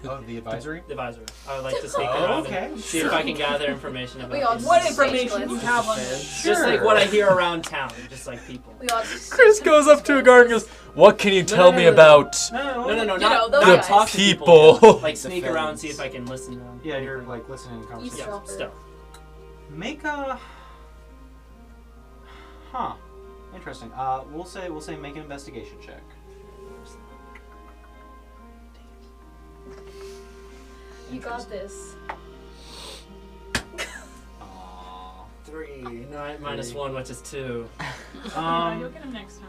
Oh, the advisory. the advisor. I would like to sneak Oh, around okay. and see if I can gather information about We all this. What information do you have on Just this? like what I hear around town, just like people. We all just Chris goes up to a guard and goes, "What can you tell me about No, know, not those not guys. talk to people?" Like sneak around, see if I can listen to them. Yeah, you're like listening to conversation. Yeah, Eavesdropper. stuff. Make a. Interesting. We'll say make an investigation check. You got this. Aww. 3, 9 minus 1, which is 2. You'll get him next time.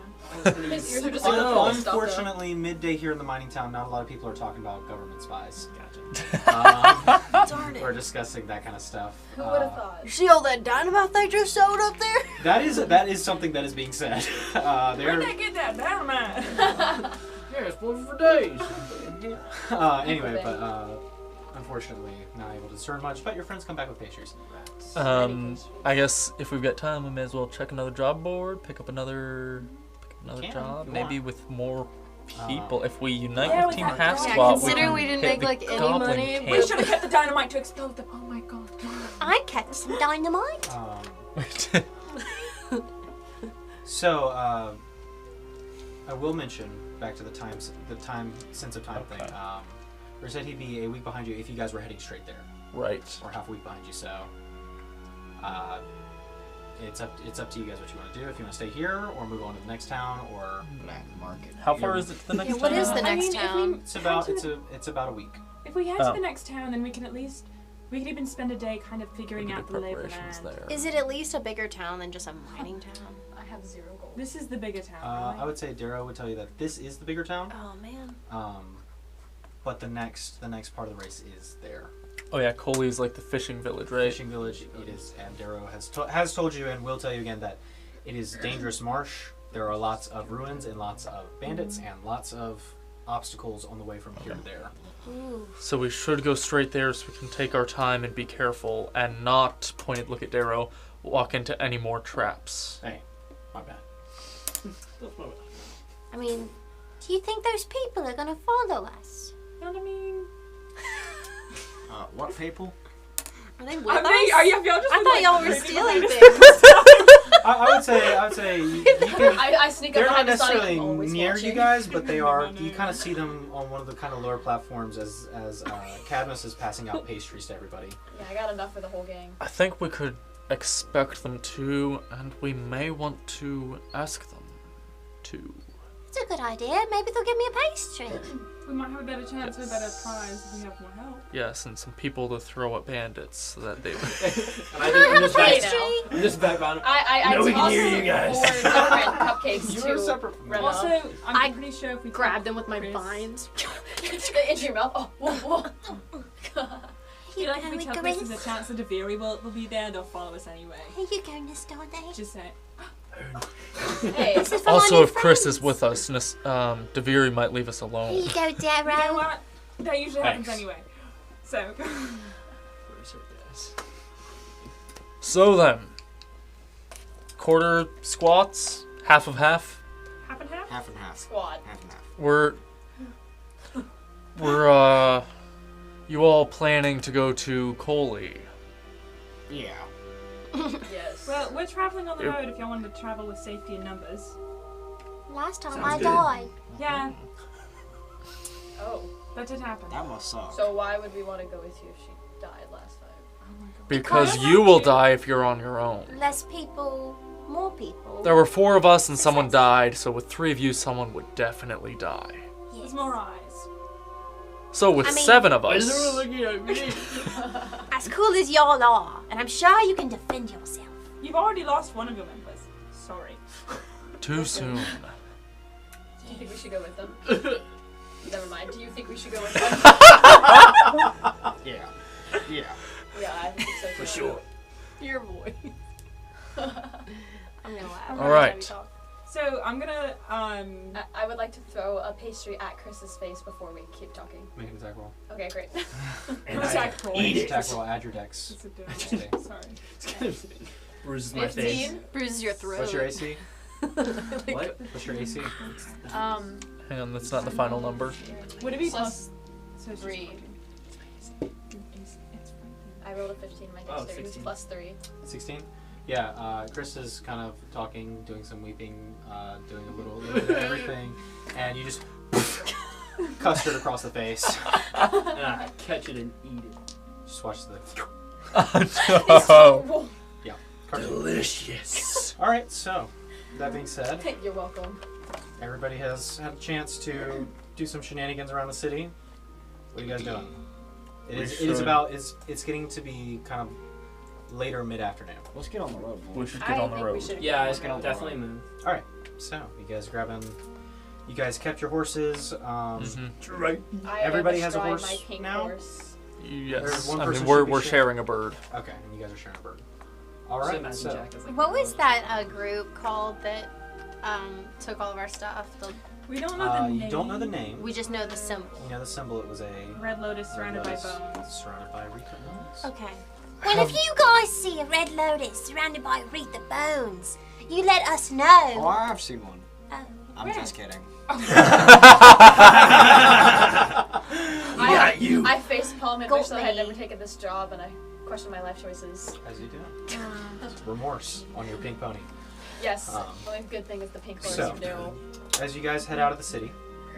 His ears are just like full of stuff, though. Unfortunately, midday here in the mining town, not a lot of people are talking about government spies. Gotcha. Darn it. We're discussing that kind of stuff. Who would have thought? You see all that dynamite they just sold up there? That is something that is being said. Where'd They're they get that dynamite? Yeah, it's been for days. anyway, but unfortunately, not able to discern much. But your friends come back with pastries. I guess if we've got time, we may as well check another job board, pick up another Can, job, if you maybe want. with more people. If we unite Yeah, with with Team that Half job. Swap, Yeah, considering we didn't hit make, the like, any goblin money, camp. We should have kept the dynamite to explode them. Oh my god. I kept some dynamite. So, I will mention back to the sense of time Okay. thing. Or said he'd be a week behind you if you guys were heading straight there, Right. or half a week behind you. So, it's up to you guys what you want to do. If you want to stay here or move on to the next town, or Black market. How far is it to the next Yeah, what town? is the next if we town? it's about a week. If we head Oh. to the next town, then we can even spend a day kind of figuring out the lay of the preparations land. there. Is it at least a bigger town than just a mining town? I have 0 gold. This is the bigger town. I right? would say Darrow would tell you that this is the bigger town. Oh man. But the next part of the race is there. Oh yeah, Coley's like the fishing village, right? Fishing village. It is, and Darrow has told you and will tell you again that it is dangerous marsh. There are lots of ruins and lots of bandits and lots of obstacles on the way from here to there. Ooh. So we should go straight there so we can take our time and be careful and not look at Darrow, walk into any more traps. Hey, my bad. I mean, do you think those people are gonna follow us? You know what I mean? What people? Are they with Are us? y'all just I like, thought y'all were crazy stealing behind us? things. I would say you can. I sneak up They're not behind Nestani, necessarily always near watching. you guys, but they are. You kind of see them on one of the kind of lower platforms as Cadmus is passing out pastries to everybody. Yeah, I got enough for the whole gang. I think we could expect them to, and we may want to ask them to. That's a good idea. Maybe they'll give me a pastry. We might have a better chance of a better prize if we have more help. Yes, and some people to throw at bandits so that they. Can I have a pastry? I'm just back on. I No, we can toss hear you guys. 4 different cupcakes You to were separate from me. Rena. Also, I'm I pretty sure if we Grab take them with my Chris- vines. into your mouth. Oh, whoa, whoa. You know, if we Here tell you Chris go, there's a chance that Deviri will be there, they'll follow us anyway. Here you go, Nestani. Just say. Hey, This is for my Also, new if Chris friends. is with us, Deviri might leave us Here alone. you go, You know Darrow. what? That usually happens Thanks. anyway. So. So then, quarter squats, half of half. Half and half? Half and half. squad. Half and half. We're you all planning to go to Coley? Yeah. Yes. Well, we're traveling on the Yep. road if y'all wanted to travel with safety in numbers. Last time Sounds I good. died. Yeah, Oh, that did happen. That must suck. so why would we want to go with you if she died last time? Because Because you will die if you're on your own. Less people, more people. There were 4 of us and someone died, so with 3 of you, someone would definitely die. Yes. There's more eyes. So with I mean- 7 of Why is us, everyone looking at me? As cool as y'all are, and I'm sure you can defend yourself. You've already lost one of your members. Sorry. too soon. Do you think we should go with them? Never mind. Do you think we should go with them? Yeah. Yeah. Yeah, I think so too. For sure. Your voice. I'm gonna laugh. All every right. time you talk. So I'm gonna I would like to throw a pastry at Chris's face before we keep talking. Make an attack roll. Okay, great. And Attack roll. eat it. Attack roll, add your dex. It's a doing. Okay. Sorry. Bruises my face. 15. Bruises your throat. What's your AC? What? What's your AC? Hang on, that's not the final number. Would it be Plus so it's 3. I rolled a 15. My Oh, dexterity was 16. plus 3. 16? Yeah, Chris is kind of talking, doing some weeping, doing a little bit of everything, and you just custard across the face. And I catch it and eat it. Just watch the. Oh, Cartoon. Delicious. Alright, so, that being said, You're welcome. everybody has had a chance to do some shenanigans around the city. What are you guys doing? It's getting to be kind of later mid-afternoon. Let's get on the road, we boy. should get on the We road. should Yeah, Let's get on the definitely road. move. Alright, so, you guys kept your horses. Right. Everybody has a bestride horse my pink now? horse. Yes, There's one I person mean we're should be we're sharing. sharing a bird. Okay, and you guys are sharing a bird. So Alright, imagine so. Jack is like, What was that group called that took all of our stuff? We don't know the name. You don't know the name. We just know the symbol. You know the symbol, it was a Red Lotus surrounded by lotus bones. surrounded by wreath of bones. Okay. Well, if you guys see a red lotus surrounded by a wreath of bones, you let us know. Oh, I have seen one. Oh. I'm just kidding. got you. I facepalm and Go wish that I had me. never taken this job, and I question my life choices. As you do. Remorse on your pink pony. Yes, Um, the only good thing is the pink horse. so- No. As you guys head out of the city,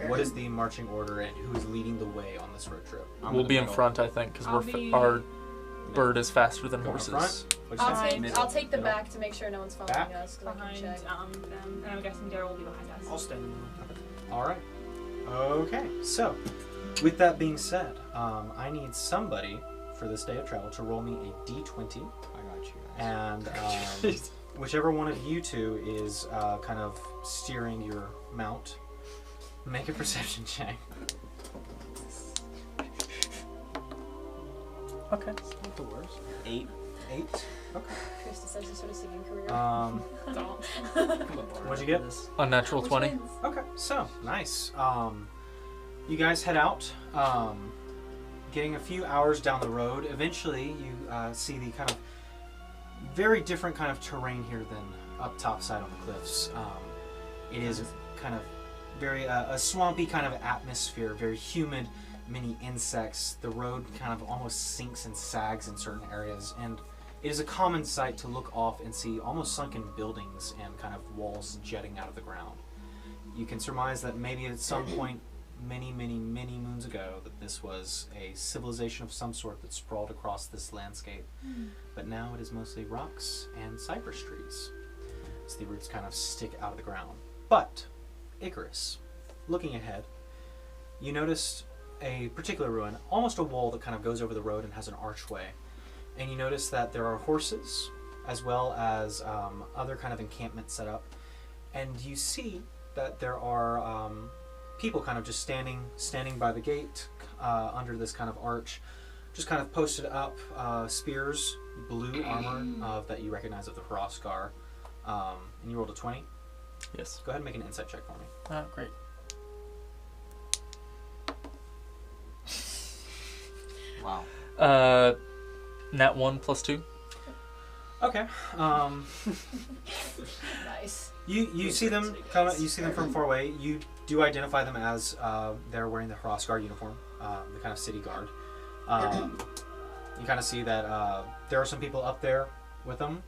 what is the marching order and who is leading the way on this road trip? We'll be in front, I think, because I'll be- our bird is faster than Go in horses. front. What'd you say? I'll take the Middle. back to make sure no one's following Back? us, because I can Behind check. them, and I'm guessing Daryl will be behind us. I'll stand in the middle. Alright. Okay, so with that being said, I need somebody for this day of travel to roll me a d20. I got you guys. And whichever one of you two is kind of steering your mount, make a perception check. Okay. Not the worst. 8. Okay. Chris decides to start a singing career. What'd you get? Unnatural 20. Okay, so nice. You guys head out. Getting a few hours down the road, eventually you see the kind of very different kind of terrain here than up top side on the cliffs. It is kind of very a swampy kind of atmosphere, very humid, many insects. The road kind of almost sinks and sags in certain areas, and it is a common sight to look off and see almost sunken buildings and kind of walls jetting out of the ground. You can surmise that maybe at some point many moons ago that this was a civilization of some sort that sprawled across this landscape. But now it is mostly rocks and cypress trees. So the roots kind of stick out of the ground. But Icarus, looking ahead, you notice a particular ruin, almost a wall that kind of goes over the road and has an archway. And you notice that there are horses, as well as other kind of encampments set up. And you see that there are people kind of just standing by the gate under this kind of arch, just kind of posted up, spears, blue armor that you recognize of the Hrothgar. And you rolled a 20. Yes. Go ahead and make an insight check for me. Great. Wow. Nat 1 plus 2. Okay. Nice. You see them come. You see them from far away. You do identify them as they're wearing the Hrothgar uniform, the kind of city guard. You kind of see that there are some people up there with them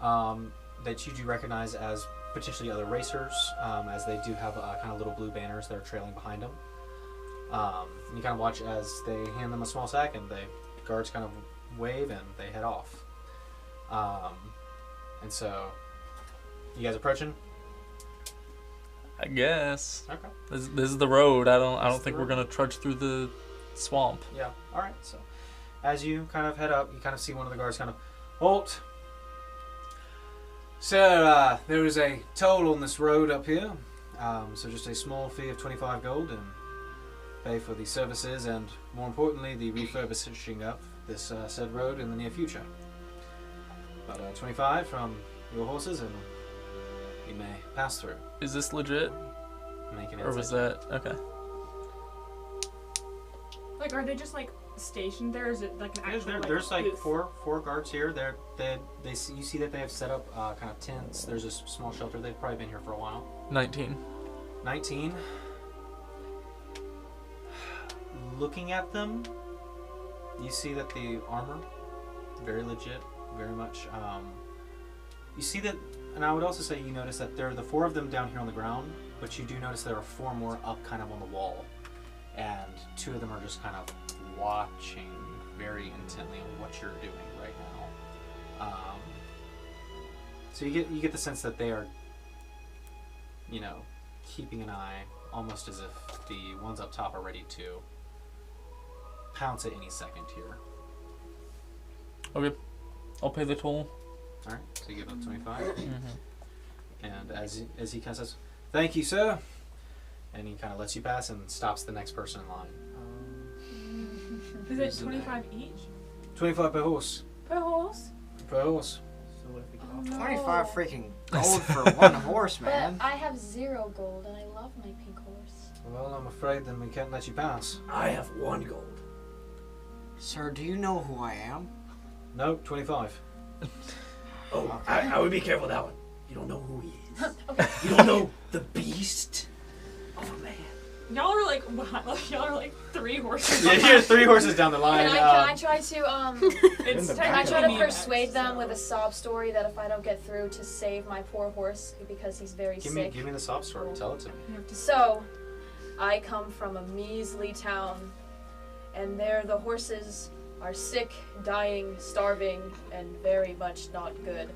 that you do recognize as potentially other racers, as they do have kind of little blue banners that are trailing behind them. And you kind of watch as they hand them a small sack, and the guards kind of wave and they head off. And so, you guys approaching? I guess. Okay. This is the road. I don't think we're gonna trudge through the swamp. Yeah. All right. So, as you kind of head up, you kind of see one of the guards kind of halt. Sir, there is a toll on this road up here. So just a small fee of 25 gold and pay for the services and, more importantly, the refurbishing of this said road in the near future. But 25 from your horses and you may pass through. Is this legit? Make an Or was insight that okay? Like, are they just like stationed there? Or is it like an actual? There's like booth? four guards here. You see that they have set up kind of tents. There's a small shelter. They've probably been here for a while. 19. 19. Looking at them, you see that the armor, very legit, very much. You see that, and I would also say you notice that there are the 4 of them down here on the ground, but you do notice there are 4 more up kind of on the wall, and 2 of them are just kind of watching very intently on what you're doing right now. So you get the sense that they are, keeping an eye, almost as if the ones up top are ready to pounce at any second here. Okay. I'll pay the toll. All right. So you give them 25, and as he kind of says, "Thank you, sir," and he kind of lets you pass and stops the next person in line. Is it 25 each? 25 per horse. Per horse? Per horse. So what if we get off? 25 freaking gold for one horse, man. But I have 0 gold and I love my pink horse. Well, I'm afraid then we can't let you pass. I have 1 gold. Sir, do you know who I am? No, 25. Oh, Okay. I would be careful with that one. You don't know who he is. Okay. You don't know the beast of a man. Y'all are like, wow, y'all are like 3 horses. Yeah, here's 3 horses down the line. Can I try to It's can I try technically to persuade so- them with a sob story that if I don't get through to save my poor horse because he's very give sick. me the sob story. Tell it to me. You have to- So, I come from a measly town, and there the horses are sick, dying, starving, and very much not good.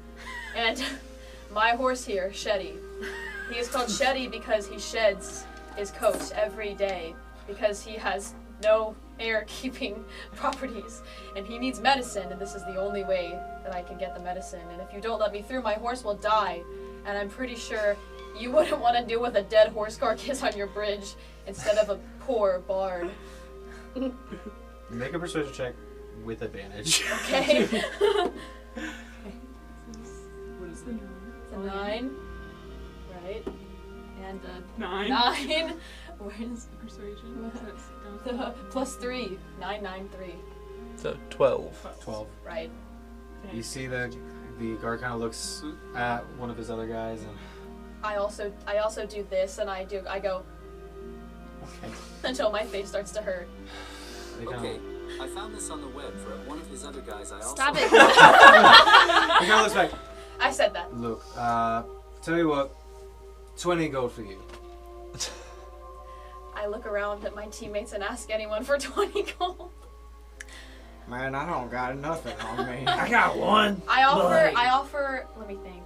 And my horse here, Shetty, he is called Shetty because he sheds his coat every day because he has no air-keeping properties, and he needs medicine, and this is the only way that I can get the medicine. And if you don't let me through, my horse will die, and I'm pretty sure you wouldn't want to deal with a dead horse carcass on your bridge instead of a poor bard. Make a persuasion check with advantage. Okay. What is it? It's a 9, right? And a 9. 9. Where's Persuasion. So that's the plus 3? 9, 9, 3. So 12. 12. Right. You see the guard kind of looks at one of his other guys and I also do this, and I go okay. until my face starts to hurt. They kinda, Okay, I found this on the web for one of his other guys. I also Stop it. He kind of looks back. I said that. Look, tell you what, 20 gold for you. I look around at my teammates and ask anyone for 20 gold. Man, I don't got nothing on me. I got 1. I offer. Like- Let me think.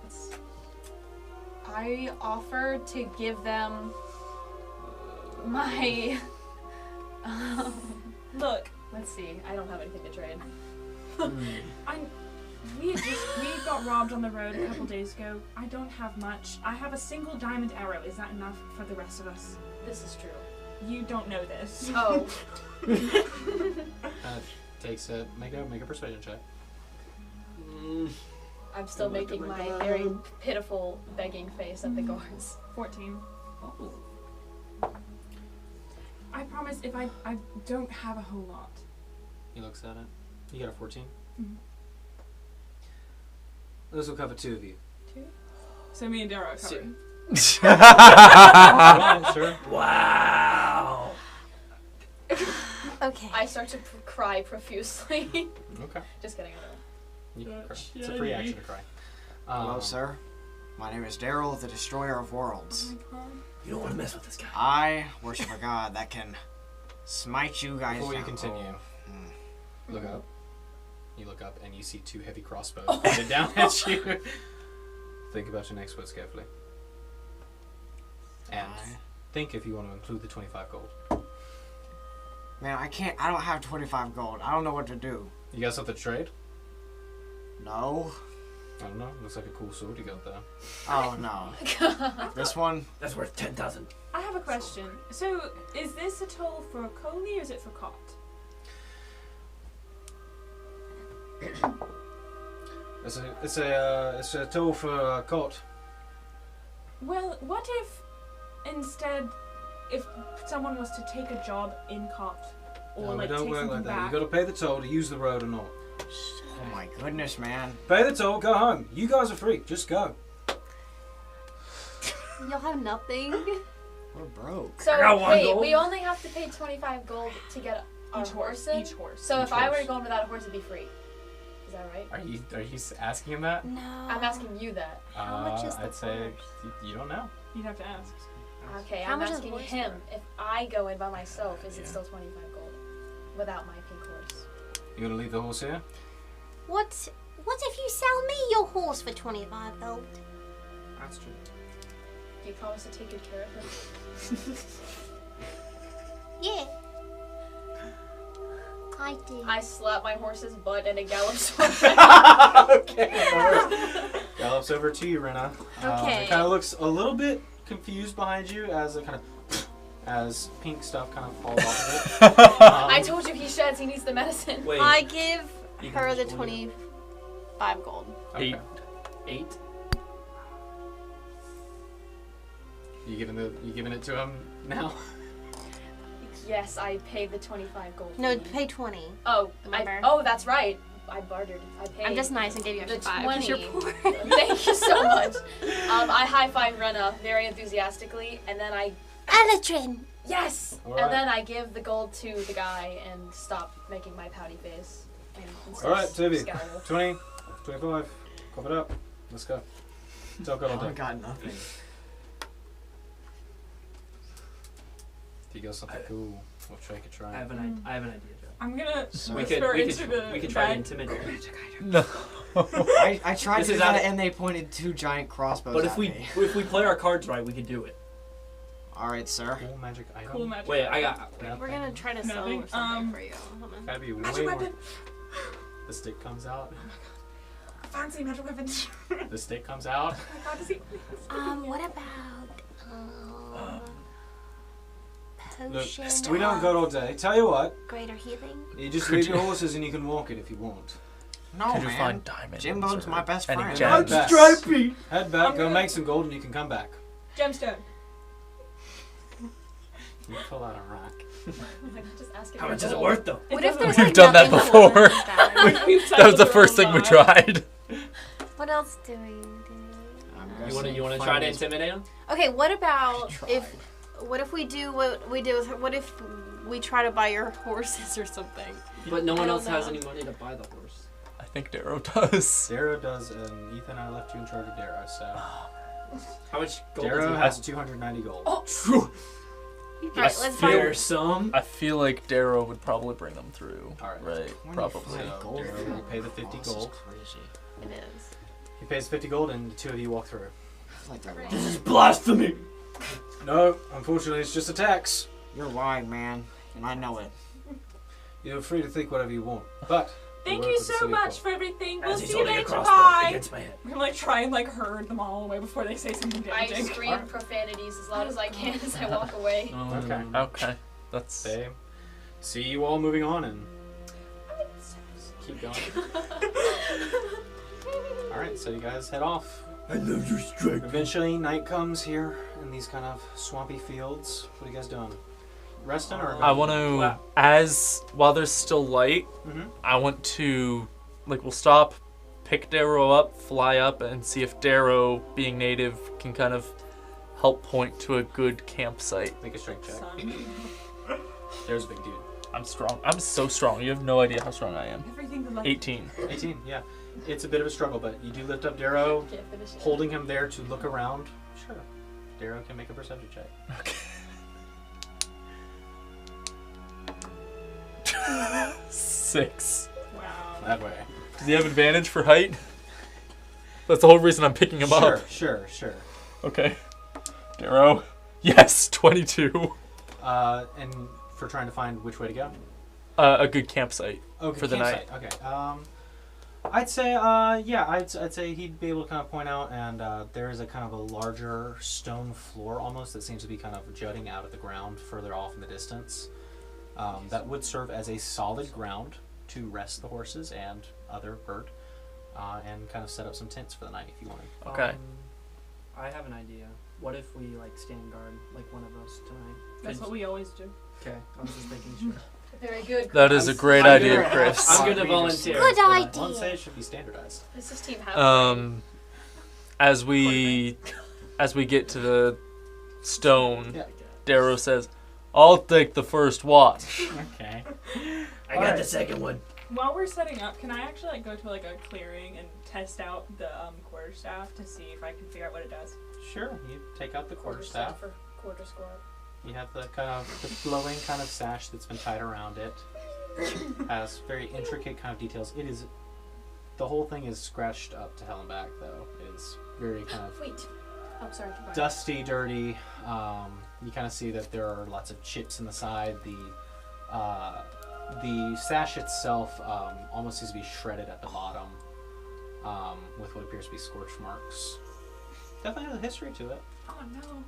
I offer to give them my. Look. Let's see. I don't have anything to trade. We got robbed on the road a couple days ago. I don't have much. I have a single diamond arrow. Is that enough for the rest of us? This is true. You don't know this. Oh. Takes a make a persuasion check. I'm still making my very pitiful begging face at the guards. 14. Oh. I promise if I don't have a whole lot. He looks at it. You got a 14? Mm-hmm. This will cover 2 of you. 2? So me and Dara are covered. Alright, sure. Wow. Okay. I start to cry profusely. Okay. Just kidding. You can cry. It's a free action to cry. Hello, sir. My name is Daryl, the Destroyer of Worlds. You don't want to mess with this guy. I worship a god that can smite you guys Before you down. continue, look up. You look up and you see 2 heavy crossbows pointed down at you. Think about your next words carefully. And think if you want to include the 25 gold. Man, I don't have 25 gold. I don't know what to do. You got something to trade? No. I don't know. Looks like a cool sword you got there. Oh, no. This one? That's worth 10,000. I have a question. So, is this a toll for Coley or is it for Cot? It's a toll for Cot. Well, what if instead, if someone was to take a job in Cot or No, like we don't take work something like that. back? You got to pay the toll to use the road or not. Oh my goodness, man. Pay the toll, go home. You guys are free. Just go. You'll have nothing. We're broke. So I got 1 wait, gold. we only have to pay 25 gold to get our horse in? Each horse. So Each if I were horse. to go in without a horse, it'd be free. Is that right? Are you asking him that? No. I'm asking you that. How much is the I'd say horse? you don't know. You'd have to ask. Okay, How I'm much is asking the horse him. worth? If I go in by myself, is it Yeah. still 25 gold? Without my pink horse. You gonna leave the horse here? What if you sell me your horse for 25 gold? That's true. Do you promise to take good care of him? Yeah. I do. I slap my horse's butt and it gallops over. Okay. Gallops over to you, Rena. Okay. It kind of looks a little bit confused behind you as it kind of, as pink stuff kind of falls off of it. I told you he sheds. He needs the medicine. Wait. I give You can her the just hold it. 25 gold. Okay. 8. You giving it to him now? Yes, I paid the 25 gold. No, fee. pay 20. Oh, Remember? that's right. I bartered. I paid. I'm just nice and gave you the extra 5 20. because you're poor. Thank you so much. I high five Rena very enthusiastically, and then I Alatrin! yes, All and right. then I give the gold to the guy and stop making my pouty face. And instead All right, Toby. scowl. 20, 25. Cough it up. Let's go. It's all good all I day. got nothing. If you got something cool, we'll try to try. I have an idea, Joe. I'm gonna We whisper could into the we could try to bag. intimidate him. No. I tried This to do is out that of- and they pointed 2 giant crossbows But at if me. we play our cards right, we could do it. Alright, sir. Cool magic item. Cool magic. Wait, I got. Nothing. We're gonna try to sell Nothing. or something for you. Hold on. Gotta be way Magic more. weapon. The stick comes out. Fancy magic weapon. The stick comes out. I got to see. What about Look, potion? we don't go all day. Tell you what, Greater healing. you just Could leave you- your horses and you can walk it if you want. No, Could you man. find diamonds? Jimbo's or my best any friend. gems? Head back. Stripey! Head back, I'm go gonna- make some gold and you can come back. Gemstone. You pull out a rock. Just ask if How you're much is it gold. worth, though? What if there's We've like done that nothing cool in before. this bag? That was the first thing we tried. What else do we do? You wanna try to intimidate him? Okay, what about Try. what if we do what we do with her? What if we try to buy your horses or something? But no I one don't else has know. any money to buy the horse. I think Darrow does. Darrow does, and Ethan, I left you in charge of Darrow, so. How much gold Darrow does he has have? 290 gold. Oh, true. Alright, let's buy. There's some. I feel like Darrow would probably bring them through. Alright. Right, 25 probably. So Darrow will pay the 50 Oh, this is gold. crazy. It is. He pays 50 gold and the 2 of you walk through. like that. This is blasphemy. No, unfortunately, it's just a tax. You're lying, man, and I know it. You're free to think whatever you want, but Thank work you with the so city much folk. for everything. We'll As he's see you holding a later. crossbow Bye. against my head. I'm gonna like try and like herd them all away before they say something I damaging. scream profanities as loud as I can as I walk away. Okay. Okay. That's They see you all moving on and keep going. Alright, so you guys head off. I love your strength. Eventually, night comes here in these kind of swampy fields. What are you guys doing? Resting or? I want to, while there's still light, Mhm. I want to, we'll stop, pick Darrow up, fly up, and see if Darrow, being native, can kind of help point to a good campsite. Make a strength check. Son. There's a big dude. I'm strong. I'm so strong. You have no idea how strong I am. Everything to like. 18. 18, yeah. It's a bit of a struggle, but you do lift up Darrow, Can't finish it. holding him there to look around. Sure. Darrow can make a perception check. Okay. 6. Wow. That way. Does he have advantage for height? That's the whole reason I'm picking him up. Sure. Okay. Darrow. Yes, 22. And for trying to find which way to go? A good campsite. Okay, For the campsite. Okay. I'd say, I'd say he'd be able to kind of point out, and there is a kind of a larger stone floor almost that seems to be kind of jutting out of the ground further off in the distance. That would serve as a solid ground to rest the horses and other bird, and kind of set up some tents for the night if you wanted. Okay. I have an idea. What if we stand guard, like one of us tonight? That's what we always do. Okay, I was just making sure. Very good. That is a great I'm idea, gonna- Chris. I'm gonna volunteer. Good for that. idea. One say it should be standardized. This is team half. As we get to the stone, Yeah. Darrow says, "I'll take the first watch." Okay. I got the second one. While we're setting up, can I actually go to a clearing and test out the quarterstaff to see if I can figure out what it does? Sure. You take out the quarterstaff. For quarter squad. You have the kind of the flowing kind of sash that's been tied around it. Has very intricate kind of details. It is, the whole thing is scratched up to hell and back though. It's very kind of Wait. Oh, sorry. Keep going. dusty, dirty. You kind of see that there are lots of chips in the side. The sash itself almost seems to be shredded at the bottom, with what appears to be scorch marks. Definitely has a history to it. Oh no.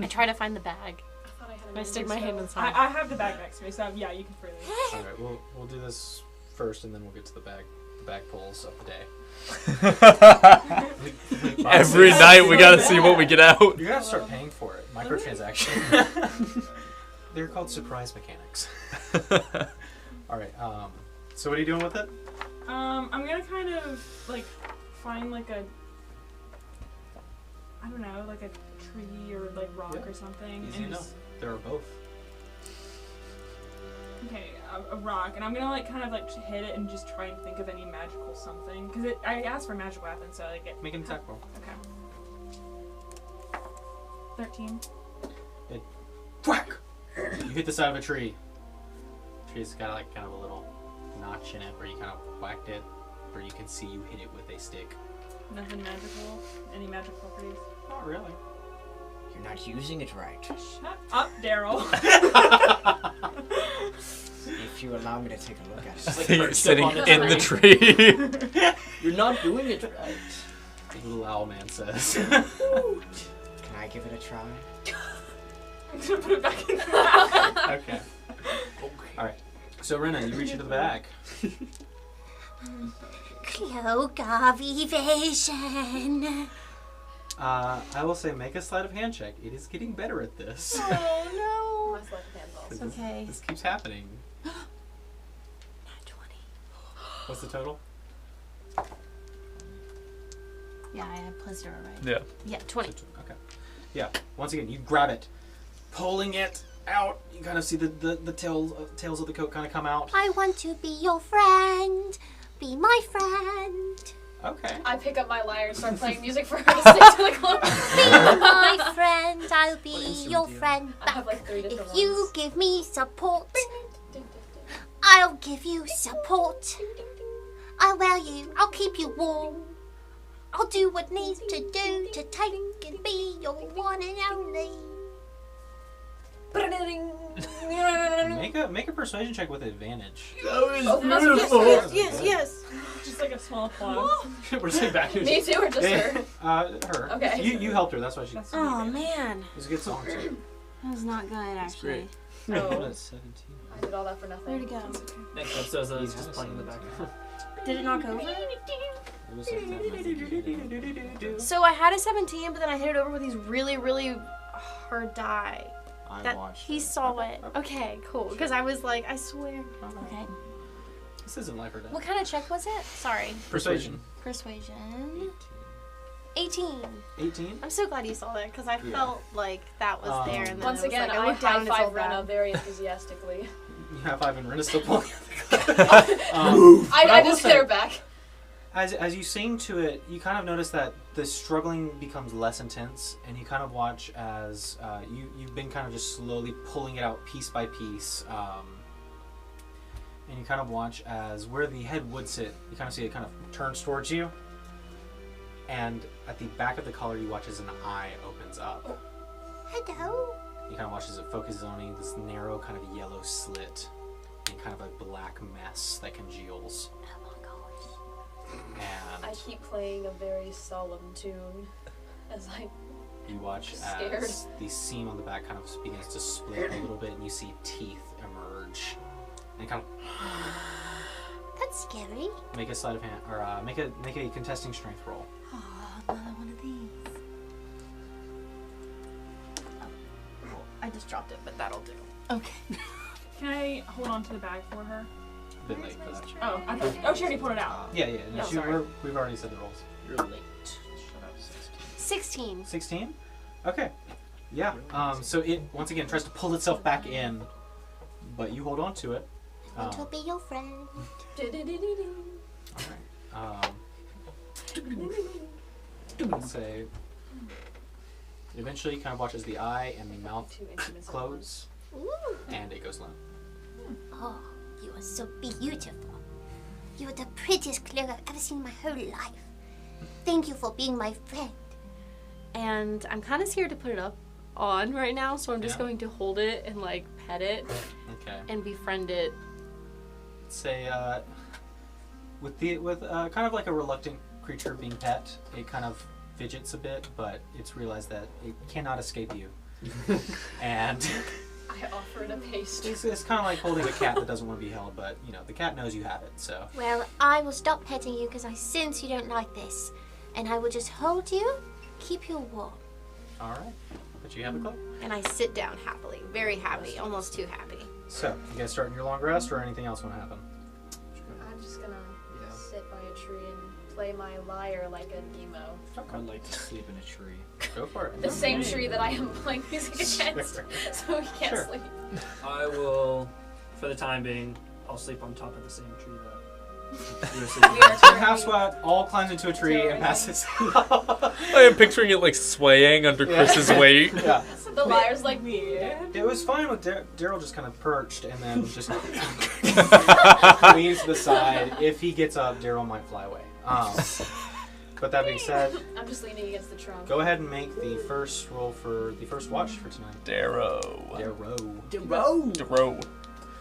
I try to find the bag. I thought I had I a stick my hand I inside. have the bag next to me, so yeah, you can freely. All right, we'll do this first, and then we'll get to the bag pulls of the day. Every night we gotta see what we get out. You're gonna have to start paying for it. Microtransaction. They're called surprise mechanics. All right. So what are you doing with it? I'm gonna kind of find a I don't know, a tree or rock Yeah. or something. Easy and enough. There are both. Okay, a rock, and I'm gonna kind of hit it and just try and think of any magical something, because I asked for magic weapon, so I get. Make an attack roll. Okay. 13. Whack! You hit the side of a tree. Tree's got kind of a little notch in it where you kind of whacked it, where you can see you hit it with a stick. Nothing magical. Any magic properties? Not really. You're not using it right. Shut up, Daryl. If you allow me to take a look at it. You're sitting in the tree. You're not doing it right. The little owl man says. Can I give it a try? I'm gonna put it back in the bag. Okay. Alright. So Rena, you reach into the bag. Cloak of evasion. I will say make a sleight of hand check. It is getting better at this. Oh My select hand balls. This- Okay. This keeps happening. Nat 20. What's the total? Yeah, I have plus 0, right? Yeah. Yeah, 20. Okay. Yeah. Once again, you grab it, pulling it out. You kind of see the tails of the coat kind of come out. I want to be your friend. Be my friend. Okay. I pick up my lyre and start playing music for her to stick to the cloak. Be my friend. I'll be instrument your do you friend I have back. 3 different If ones. you give me support, I'll give you support. I'll wear you. I'll keep you warm. I'll do what needs to do to take and be your one and only. Make a persuasion check with advantage. That was beautiful. Yes. Just like a small applause. We're saying back to Me too, or just her? her. Okay. You helped her. That's why she. Oh man, It was a good song too. that was not good actually. Oh, That's 17. I did all that for nothing. Where'd it go? Next episode is just playing in the background. Did it knock over? It was like 10, I think. So I had a 17, but then I hit it over with these really, really hard die. I That watched he it. saw it. Okay, cool. Because I was like, I swear. Okay. This isn't life or death. What kind of check was it? Sorry. Persuasion. Persuasion. 18. 18. I'm so glad you saw that because I Yeah. felt like that was there. And then Once it was again, like, I looked down high and it's all five Rena bad. very enthusiastically. You have 5 and Rena's still pulling. I will just say- hit her back. As you sing to it, you kind of notice that the struggling becomes less intense, and you kind of watch as you've been kind of just slowly pulling it out piece by piece, and you kind of watch as where the head would sit, you kind of see it kind of turns towards you, and at the back of the collar, you watch as an eye opens up. Hello. You kind of watch as it focuses on this narrow kind of yellow slit, and kind of a black mess that congeals. Oh my gosh. And I keep playing a very solemn tune as I. you watch Scared. as the seam on the back kind of begins to split a little bit, and you see teeth emerge. And kind of That's scary. make a sleight of hand, or make a contesting strength roll. Oh, another one of these. Oh, well, I just dropped it, but that'll do. Okay. Can I hold on to the bag for her? A bit late for that. Oh, I thought. Oh, she already pulled it out. Yeah. No, Oh, sorry. we've already said the rolls. You're late. Shut up, 16. 16. Okay. Yeah. So it once again tries to pull itself back in, but you hold on to it. I want to be your friend. All right. Let's say. Eventually, you kind of watch as the eye and the mouth 2 instruments at close, Ooh. and it goes limp. Oh, you are so beautiful. You are the prettiest clerk I've ever seen in my whole life. Thank you for being my friend. And I'm kind of scared to put it up on right now, so I'm just Yeah. going to hold it and like pet it Okay. and befriend it. Say with kind of like a reluctant creature being pet, it kind of fidgets a bit, but it's realized that it cannot escape you. And I offer it a pastry. it's kind of like holding a cat that doesn't want to be held, but you know the cat knows you have it. So Well, I will stop petting you because I sense you don't like this. And I will just hold you, keep you warm. all right, but you have a cloak. And I sit down happily, very happy, almost too happy. So you guys starting your long rest, or anything else want to happen? I'm just gonna Yeah. sit by a tree and play my lyre like an emo. I'd like to sleep in a tree. Go for it. The same tree that I am playing music against, so he can't Sure. sleep. I will, for the time being, I'll sleep on top of the same tree that you were sleeping We are on. So half sweat all climbs into a tree and passes. I am picturing it like swaying under Chris's weight. Yeah. So the lyre's like weird. It was fine with Daryl just kind of perched and then just leans to the side. If he gets up, Daryl might fly away. But that being said, I'm just leaning against the trunk. go ahead and make the first roll for the first watch for tonight. Darrow. Row.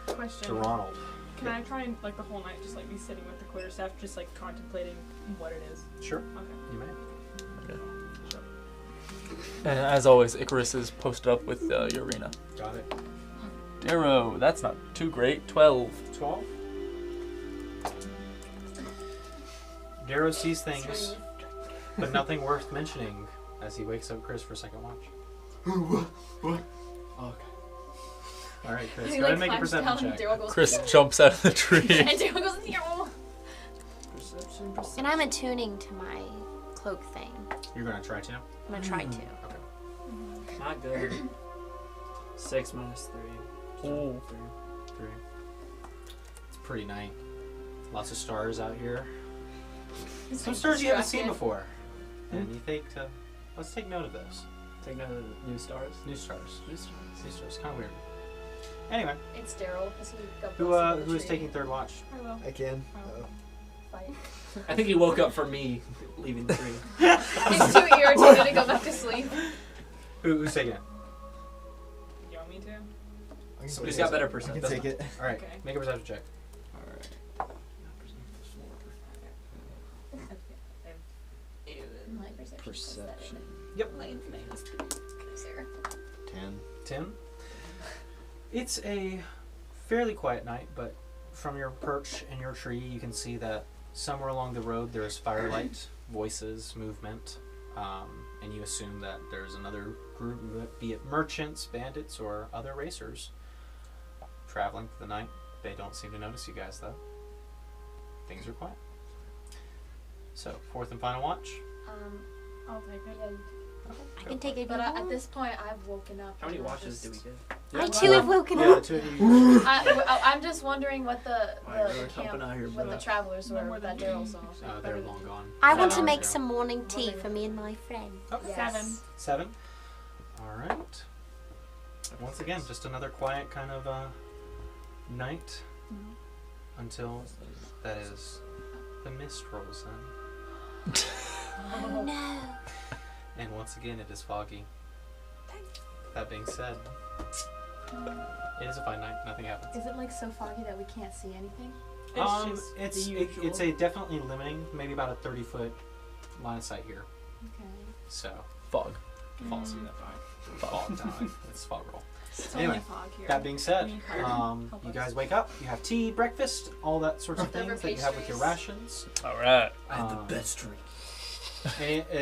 Question. To Ronald. Can I try and like the whole night just like be sitting with the quarterstaff, just like contemplating what it is? Sure, Okay. you may. And as always, Icarus is posted up with Urena. Got it. Darrow, that's not too great. 12. 12. Darrow sees things, but nothing worth mentioning as he wakes up Chris for second watch. What? Okay. All right, Chris, He go ahead like and make a climbs down perception and check. Daryl goes, Chris jumps out of the tree. and Daryl goes, "Yo." Perception. And I'm attuning to my cloak thing. You're gonna try to. I'm gonna try to. Not good. 6 minus 3. Ooh. 3. It's a pretty night. Lots of stars out here. Some stars you haven't seen before. And you think let's take note of those. Take note of the new stars. New stars. New stars. New stars. Kind of weird. Anyway, It's Daryl because he got who busted in the is tree. taking third watch? I will. I can. Oh. fight. I think he woke up for me leaving the tree. He's too irritated to go back to sleep. Who's taking it? You want me to? Somebody's got better perception. I can take it. All right, Okay. make a perception check. My perception. Yep. Mine's -3. 10. 10. It's a fairly quiet night, but from your perch in your tree, you can see that somewhere along the road there is firelight, voices, movement, and you assume that there's another group, be it merchants, bandits, or other racers, traveling through the night. They don't seem to notice you guys, though. Things are quiet. So, fourth and final watch. I'll take it. Yeah, I can take it. but at this point, I've woken up. How many and I'm watches do we just- get? I too have woken Yeah, up. two of you. I'm just wondering what the We're camp, jumping out here, what the bro. travelers No were more that than Daryl saw. They're long gone. I want to 7 make hours some morning tea for me and my friend. ago. Oh, Yes. 7. 7. All right. Once again, just another quiet kind of night until that is the mist rolls in, Oh no. and once again it is foggy. That being said, it is a fine night. Nothing happens. Is it like so foggy that we can't see anything? It's just It's a definitely limiting, maybe about a 30-foot line of sight here. Okay. So Fog. falls through that fog time. It's fog roll. It's Anyway, only fog here. That being said, Help you us. guys wake up. You have tea, breakfast, all that sorts of Leftover things that you have with your pastries. rations. All right. I had Um, the best drink.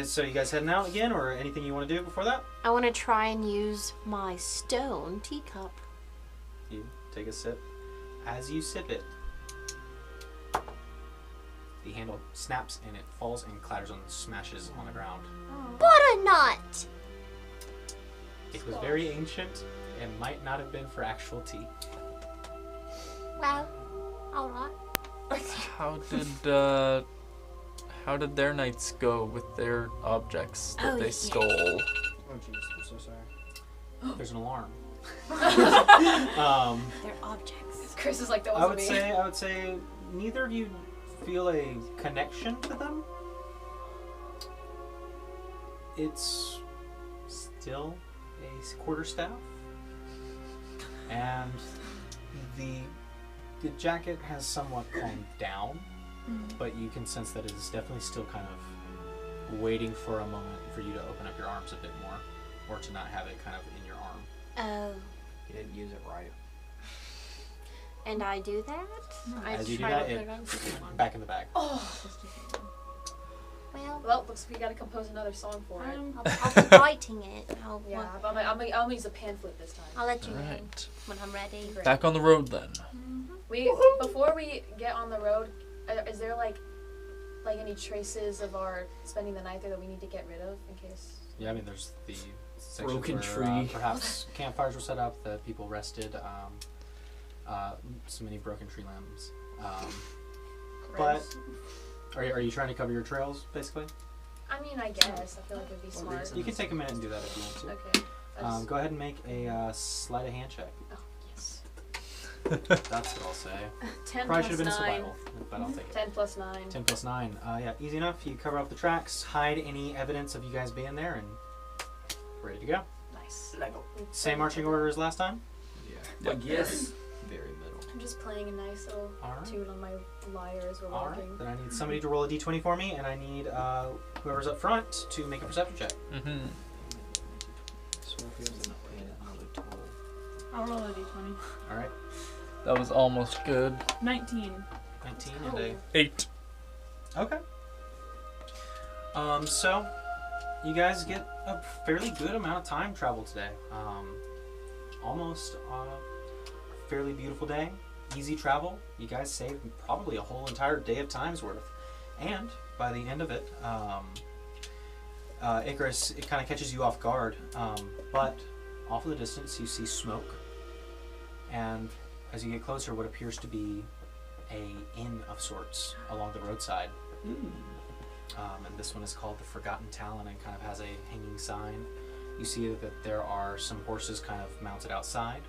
So you guys heading out again, or anything you want to do before that? I want to try and use my stone teacup. You take a sip. As you sip it, the handle snaps and it falls and clatters and smashes on the ground. Butternut! It was very ancient and might not have been for actual tea. Well, alright. How did their nights go with their objects that Oh, they yeah. stole? Oh jeez, I'm so sorry. There's an alarm. They're objects. Chris is like, that I wasn't would say neither of you feel a connection to them. It's still a quarterstaff, and the jacket has somewhat calmed down, but you can sense that it is definitely still kind of waiting for a moment for you to open up your arms a bit more, or to not have it kind of in your arm. Oh. You didn't use it right. And I do that? I As you do try that, to it put it on. back in the bag. Well, looks like we gotta compose another song for it. I'll be writing it. Yeah, but I'm gonna use a pan flute this time. I'll let you know Right. when I'm ready. Great. Back on the road then. Before we get on the road, is there like any traces of our spending the night there that we need to get rid of in case? Yeah, I mean, there's the sections Broken where, tree. perhaps campfires were set up, that people rested, so many broken tree limbs. But are you trying to cover your trails, basically? I mean, I guess. I feel like it'd be smart. You can take a minute and do that if you want to. Okay. Go ahead and make a sleight of hand check. Oh, yes. That's what I'll say. 10 Probably should plus have been 9. survival, but I'll take it. 10 plus 9. 10 plus 9. Yeah, easy enough. You cover up the tracks, hide any evidence of you guys being there, and ready to go. Nice. Same marching order as last time? Yeah. Like, yes. Very middle. I'm just playing a nice little Alright. tune on my lyre as we're Alright, walking. then I need somebody to roll a d20 for me, and I need whoever's up front to make a perception check. Mm-hmm. I'll roll a d20. Alright, That was almost good. 19. 19 and a 8. Okay. So you guys get a fairly good amount of time travel today. Almost a fairly beautiful day. Easy travel. You guys saved probably a whole entire day of time's worth. And by the end of it, Icarus, it kind of catches you off guard. But off in the distance, you see smoke. And as you get closer, what appears to be a inn of sorts along the roadside. And this one is called the Forgotten Talon and kind of has a hanging sign. You see that there are some horses kind of mounted outside,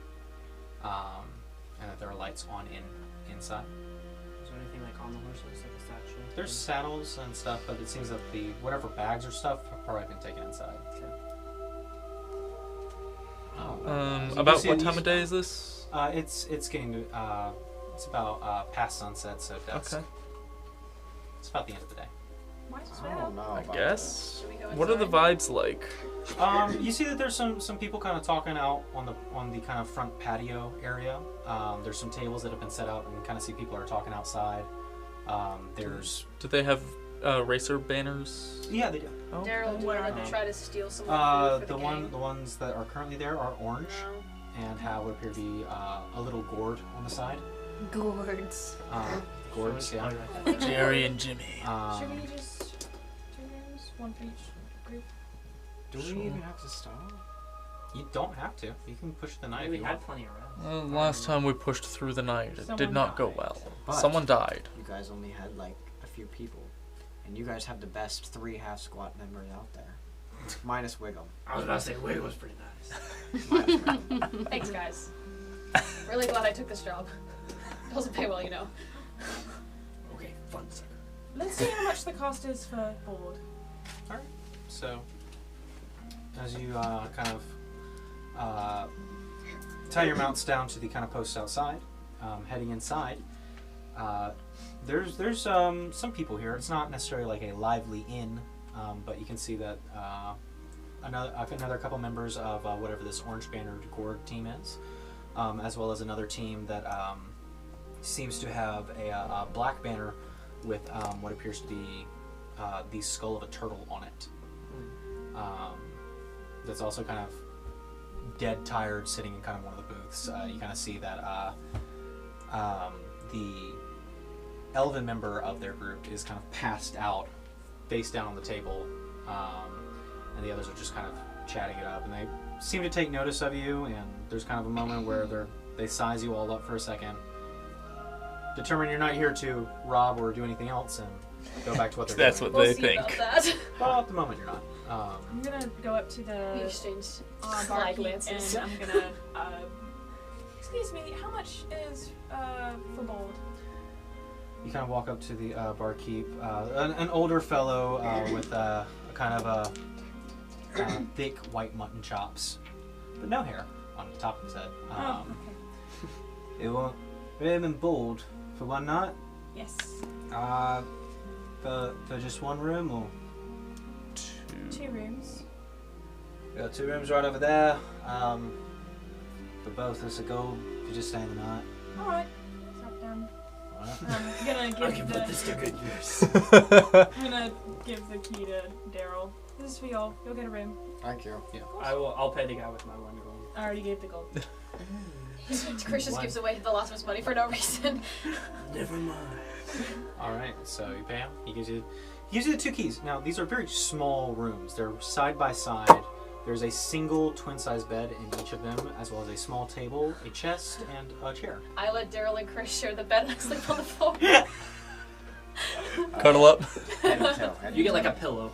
and that there are lights on inside. Is there there anything like on the horses, like a statue? There's saddles and stuff, but it seems that the whatever bags or stuff have probably been taken inside. Okay. About what time of day is this? It's getting to it's about past sunset, so that's Okay. It's about the end of the day. Why is this I don't know. I about guess. Should we go What are the inside? vibes like? You see that there's some people kind of talking out on the kind of front patio area. There's some tables that have been set up, and you kind of see people are talking outside. There's Do they have racer banners? yeah, they do. Oh. Daryl, do Where you are want to they? try to steal some food for The gang? ones that are currently there are orange No. and have what appear to be a little gourd on the side. Gourds. Gourds, yeah. Jerry and Jimmy. Should we just 2 rooms, 1 for each group? Do we even have to stop? You don't have to. You can push the knife. We if you had want. plenty of rest. Last time we pushed through the night, it did Someone not go died. well. But- Someone died. You guys only had like a few people, and you guys have the best 3 half squat members out there, minus Wiggle. I was about to say, Wig was pretty nice. Minus Wiggle. Thanks, guys. Really glad I took this job. Doesn't pay well, you know. Okay, fun sucker. Let's see how much the cost is for board. So, as you kind of tie your mounts down to the kind of posts outside, heading inside, there's some people here. It's not necessarily like a lively inn, but you can see that another couple members of whatever this Orange Banner Gourd team is, as well as another team that seems to have a black banner with what appears to be the skull of a turtle on it. That's also kind of dead tired, sitting in kind of one of the booths. You kind of see that the elven member of their group is kind of passed out, face down on the table, and the others are just kind of chatting it up. And they seem to take notice of you, and there's kind of a moment where they size you all up for a second, determine you're not here to rob or do anything else, and go back to what they're That's doing. what they see think. about that. Well, at the moment you're not. I'm gonna go up to We the exchanged barkeep side glances. and I'm gonna. Excuse me, how much is for board? You kind of walk up to the barkeep, an older fellow with a kind of a thick white mutton chops, but no hair on the top of his head. Oh, okay. You want rim and board for one night? Yes. For just one room, or 2 rooms. we got 2 rooms right over there. For both us a gold. If you just stay the night. Alright. Drop down. Alright. I'm gonna I give can the put this to good use. I'm gonna give the key to Daryl. This is for y'all. You'll get a room. Thank you. I'll pay the guy with my 1 gold. I already gave the gold. Chris just gives away the last of his money for no reason. Never mind. All right, so you pay him. He gives you the 2 keys. Now these are very small rooms. They're side by side. There's a single twin-size bed in each of them, as well as a small table, a chest, and a chair. I let Daryl and Chris share the bed and I sleep on the floor. Cuddle up. Head to toe. You get like a pillow.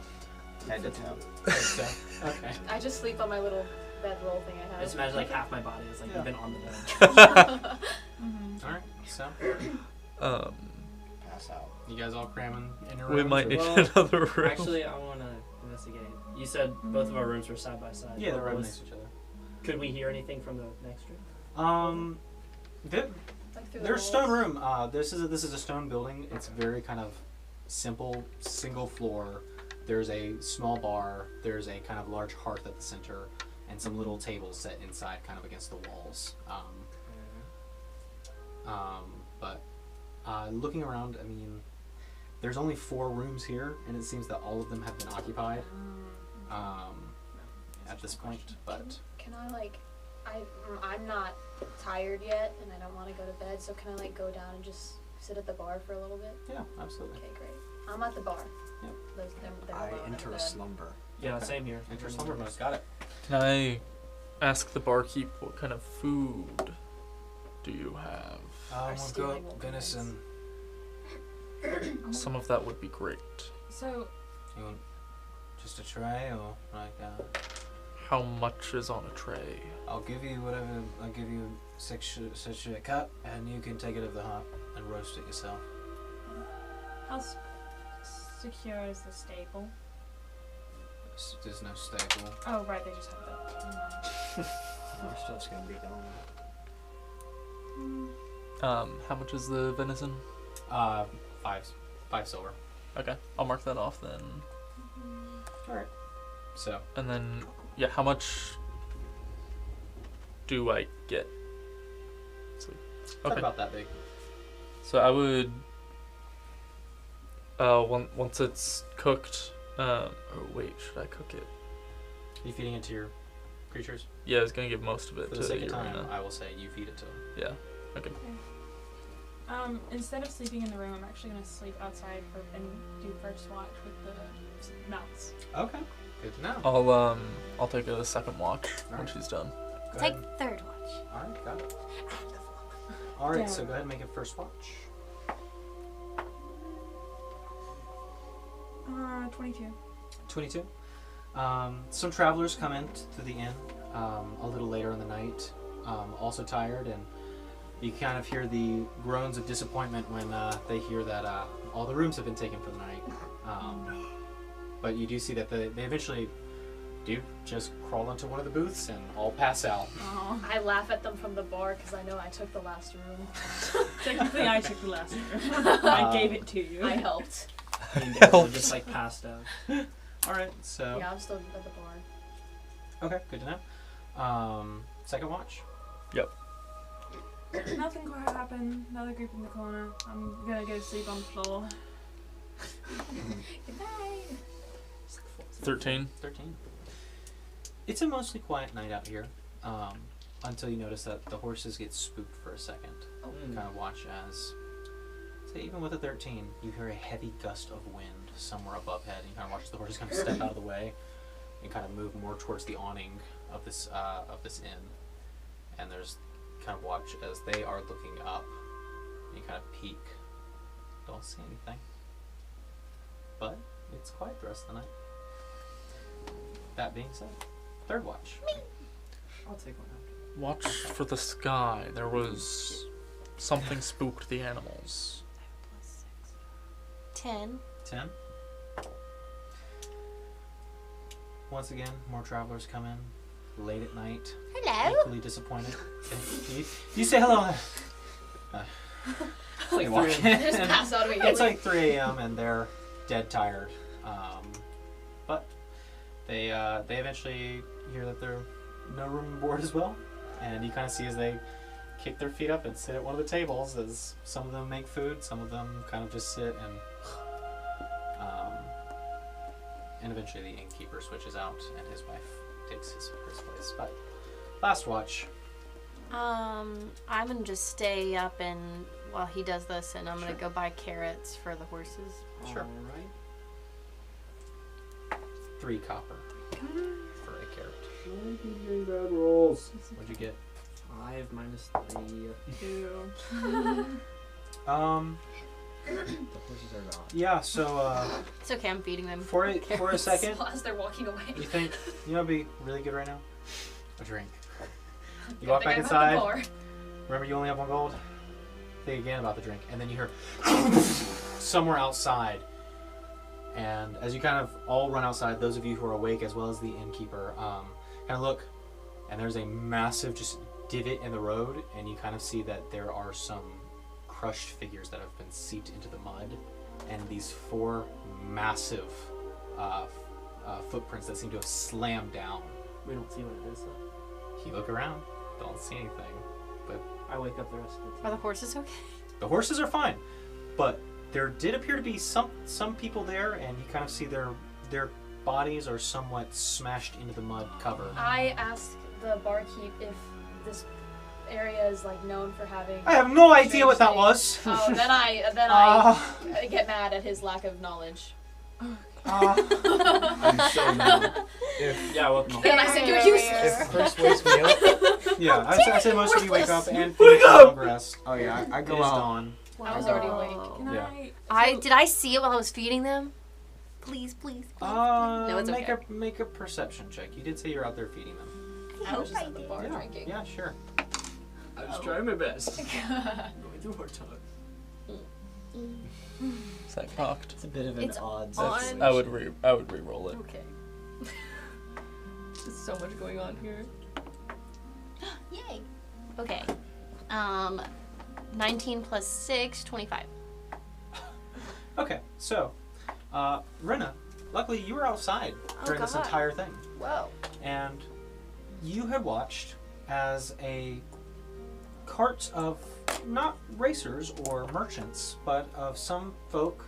Head to toe. So, okay. I just sleep on my little bedroll thing I I have. just imagine like half my body is like Yeah. even on the bed. All right. So Pass out. you guys all cramming in your rooms? We might or- need Well, another room. Actually, I want to investigate. You said both of our rooms were side by side. Yeah, they're What right was- next to each other. Could we hear anything from the next room? Like through the There's stone walls. room. This is a stone building. It's very kind of simple, single floor. There's a small bar. There's a kind of large hearth at the center, and some little tables set inside, kind of against the walls. But looking around, I mean, there's only 4 rooms here, and it seems that all of them have been occupied at this point. But Can I like, I'm not tired yet and I don't want to go to bed, so can I like go down and just sit at the bar for a little bit? yeah, absolutely. Okay, great. I'm at the bar. Yep. They're I alone in enter the a bed. slumber. Yeah, Okay. same here. Enter slumber mode. Got it. Can I ask the barkeep what kind of food do you have? Our We've stealing will got be venison. Some of that would be great. So You want just a tray, or like? How much is on a tray? I'll give you whatever. I'll give you 6 a cup, and you can take it of the hot and roast it yourself. How secure is the stable? There's no stable. Oh, right, they just have the. Our stuff's gonna be gone. How much is the venison? 5 silver. Okay, I'll mark that off then. Alright. So. And then, yeah, how much do I get? Sweet. Okay. About that big. So I would, once it's cooked, oh wait, should I cook it? Are you feeding it to your creatures? Yeah, I was gonna give most of it For to the sake the of time, arena. I will say you feed it to them. Yeah, okay. Instead of sleeping in the room, I'm actually gonna sleep outside and do first watch with the mouse. Okay, good to know. I'll take a second watch when she's done. Take third watch. Alright, got it. Alright, so go ahead and make it first watch. 22. 22. Some travelers come in to the inn a little later in the night, also tired, and you kind of hear the groans of disappointment when they hear that all the rooms have been taken for the night. But you do see that they eventually do just crawl into one of the booths and all pass out. Oh. I laugh at them from the bar because I know I took the last room. Technically, I took the last room. I gave it to you. I helped. Just like passed out. Alright, so. Yeah, I'm still at the bar. Okay, good to know. Second watch? Yep. Nothing quite happened. Another group in the corner. I'm gonna go sleep on the floor. Good night. 13. 13. It's a mostly quiet night out here, until you notice that the horses get spooked for a second. Oh. You kind of watch as, say, even with a 13, you hear a heavy gust of wind somewhere above head, and you kind of watch the horses kind of step out of the way and kind of move more towards the awning of this inn. And there's kind of watch as they are looking up. And you kind of peek. Don't see anything. But it's quiet the rest of the night. That being said, third watch. I'll take one after. Watch for the sky. There was something spooked the animals. 10. 10. Once again, more travelers come in late at night. Hello. Equally disappointed. You say hello. They walk in. Just pass out immediately. It's like 3 a.m. and they're dead tired. But they eventually hear that there's no room and board as well. And you kind of see as they kick their feet up and sit at one of the tables as some of them make food, some of them kind of just sit and eventually the innkeeper switches out and his wife takes his place. But last watch. I'm gonna just stay up and while he does this, and I'm gonna go buy carrots for the horses. Sure. Alright. 3 copper for a carrot. Bad rolls. What'd you get? 5 minus 3. 2. The horses are gone. Yeah, so It's okay, I'm feeding them. for a second, As they're walking away. you think, you know what'd be really good right now? A drink. You Good walk thing back I'm at the inside. bar. Remember, you only have 1 gold? Think again about the drink. And then you hear somewhere outside. And as you kind of all run outside, those of you who are awake as well as the innkeeper, kind of look, and there's a massive just divot in the road, and you kind of see that there are some crushed figures that have been seeped into the mud, and these 4 massive footprints that seem to have slammed down. We don't see what it is though. You look around, don't see anything, but I wake up the rest of the team. Are the horses okay? the horses are fine, but there did appear to be some people there, and you kind of see their bodies are somewhat smashed into the mud cover. I asked the barkeep if this area is like known for having. I have no idea what that strange was. things. Oh, then I get mad at his lack of knowledge. I'm so mad. Yeah, well, no. Then I said you're useless. If Chris wakes me up. Yeah, I say most of you wake up and Wake finish up! long rest. Oh yeah, I It go is out. dawn. I was already awake. Can Yeah. Did I see it while I was feeding them? Please, please, please. No, it's okay. Make a perception check. You did say you're out there feeding them. I was just at the bar Yeah, drinking. yeah, sure. I was trying my best. Going through hard time. Is that cocked? It's a bit of an odd That's, situation. I would re-roll it. Okay. There's so much going on here. Yay. Okay. 19 plus 6, 25. Okay, so, Rena, luckily you were outside during this entire thing. Whoa. And you had watched as a cart of not racers or merchants, but of some folk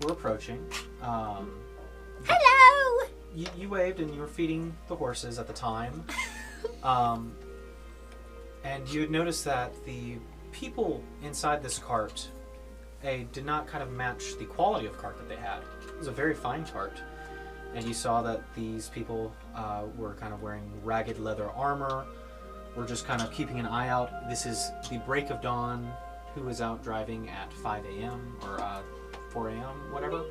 were approaching. Hello! You waved and you were feeding the horses at the time. And you had noticed that the people inside this cart did not kind of match the quality of cart that they had. It was a very fine cart. And you saw that these people were kind of wearing ragged leather armor, were just kind of keeping an eye out. This is the break of dawn. Who was out driving at 5 a.m. or 4 a.m., whatever.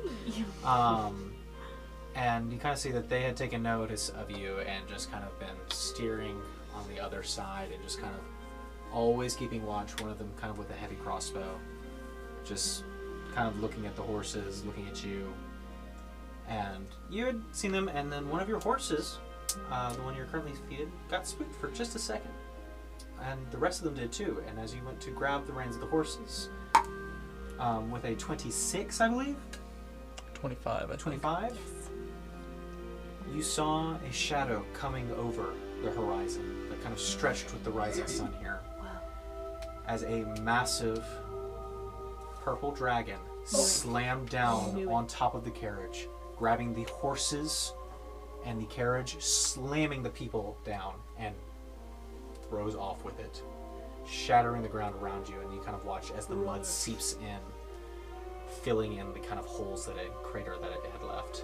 And you kind of see that they had taken notice of you and just kind of been steering on the other side and just kind of always keeping watch, one of them kind of with a heavy crossbow, just kind of looking at the horses, looking at you. And you had seen them, and then one of your horses, the one you're currently feeding, got spooked for just a second. And the rest of them did too. And as you went to grab the reins of the horses, with a 26, I believe? 25. 25? Yes. You saw a shadow coming over the horizon that kind of stretched with the rising sun here. Wow. As a massive purple dragon slammed down on top of the carriage, grabbing the horses and the carriage, slamming the people down, and throws off with it, shattering the ground around you, and you kind of watch as the mud seeps in, filling in the kind of holes that crater that it had left.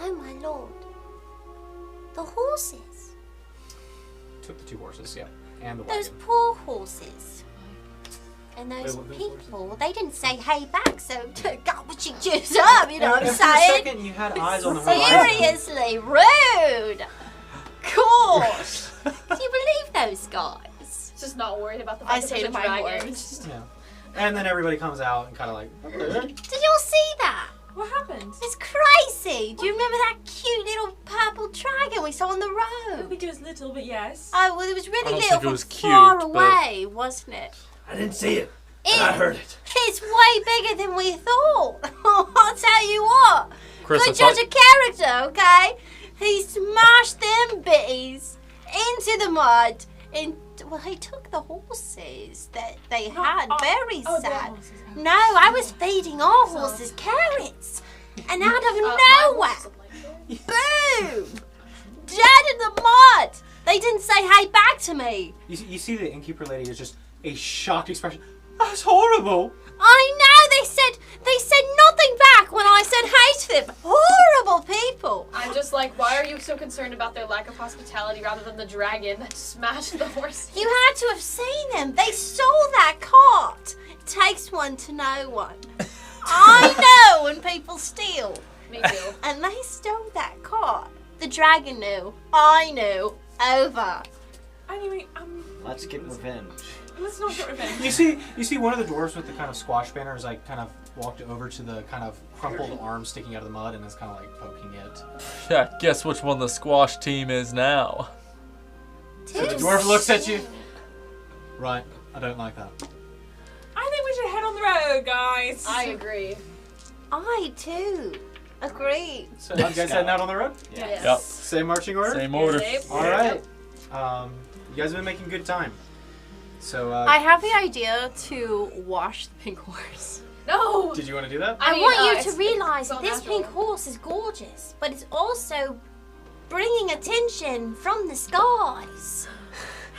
Oh my lord. The horses. Took the 2 horses, yeah, and the Those wagon. poor horses. And those Wait, people, they didn't say hey back, so got what you choose up, you know what I'm and saying? for a second, you had eyes on the horizon. Seriously, rude. Gosh. Do you believe those guys? Just not worried about the fact I say that to there's a my dragon. words. Yeah. And then everybody comes out and kind of like, Did y'all see that? What happened? It's crazy. Do you remember that cute little purple dragon we saw on the I road? think it was little, but yes. Oh, well, it was really I don't little think it from was far cute, away, wasn't it? I didn't see it, but I heard it. It's way bigger than we thought. I'll tell you what. Chris, Good judge of character, okay? He smashed them bitties into the mud. And, well, he took the horses that they had. Very sad. No, I was feeding our horses carrots. And out of nowhere, boom! Dead in the mud. They didn't say hey back to me. You see the innkeeper lady is just a shocked expression. That's horrible. I know, they said nothing back when I said hey to them. Horrible people. I'm just like, why are you so concerned about their lack of hospitality rather than the dragon that smashed the horse? You had to have seen them. They stole that cart. It takes one to know one. I know when people steal. Me too. And they stole that cart. The dragon knew. I knew. Over. Anyway, Let's get revenge. let's not get revenge. You see one of the dwarves with the kind of squash banner is like kind of walked over to the kind of crumpled arm sticking out of the mud and is kind of like poking it. Yeah, guess which one the squash team is now. So the dwarf looks at you. Right, I don't like that. I think we should head on the road, guys. I agree. I too. Agreed. So you guys heading out on the road? Yes. Yep. Same marching order? Same order. Same. All right. You guys have been making good time. So, I have the idea to wash the pink horse. No! did you want to do that? I mean, want you it's- to realize it's so that this natural. pink horse is gorgeous, but it's also bringing attention from the skies.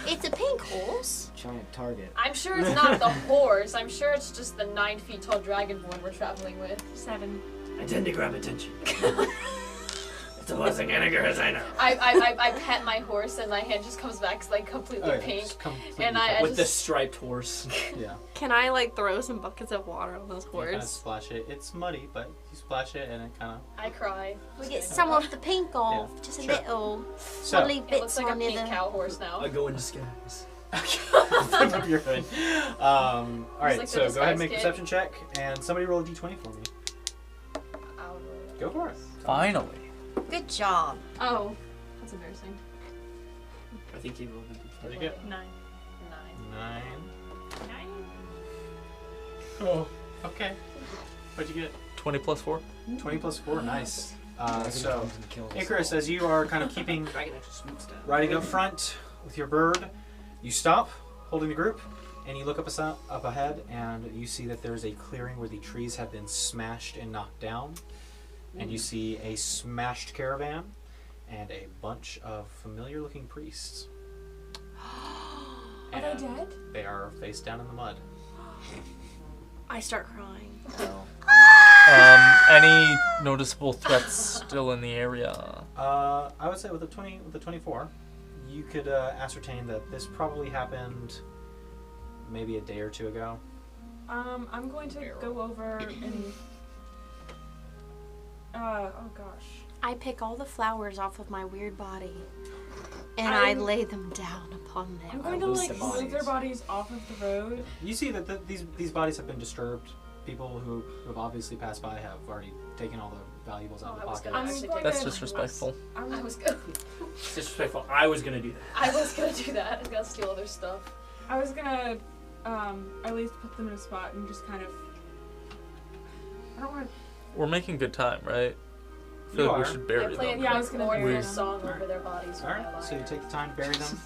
It's a pink horse. Giant target. I'm sure it's not the horse. I'm sure it's just the 9 feet tall dragonborn we're traveling with. 7. I tend to grab attention. It's the most as I know. I pet my horse and my hand just comes back like completely pink. just completely And I With the just striped horse. Yeah. Can I like throw some buckets of water on those You kind of horse? splash it. It's muddy, but you splash it and it kind of... I cry. We get some of the pink off, just a sure. little. So, I'll leave It bits looks like a on near pink the. cow horse now. I go in disguise. Rip up your hood. All right, like the so go ahead and make a disguise perception check, and somebody roll a d20 for me. I'll roll it. Go for it. Finally. Good job. Oh, that's embarrassing. I think he rolled a What'd you get? 9. 9. 9? Oh, okay. What'd you get? 20 plus 4. 20 plus 4, nice. Dragon So, comes and kills Icarus, all. as you are kind of keeping Dragon actually swoops down. riding up front with your bird, you stop, holding the group, and you look up ahead, and you see that there's a clearing where the trees have been smashed and knocked down, and you see a smashed caravan and a bunch of familiar-looking priests. Are they dead? They are face down in the mud. I start crying. Any noticeable threats still in the area? I would say with the 24, you could ascertain that this probably happened maybe a day or two ago. I'm going to go over and. Oh gosh. I pick all the flowers off of my weird body, and I lay them down upon them. I'm going to like move their bodies off of the road. You see that these bodies have been disturbed. People who have obviously passed by have already taken all the valuables out of the pockets. That's disrespectful. I was gonna. It's disrespectful. I was gonna do that. I was gonna do that. I was gonna steal their stuff. I was gonna, at least put them in a spot and just kind of. I don't want to. We're making good time, right? I feel like we should bury them. Yeah, I was gonna bury them. a song over their bodies. Alright, so you take the time to bury them.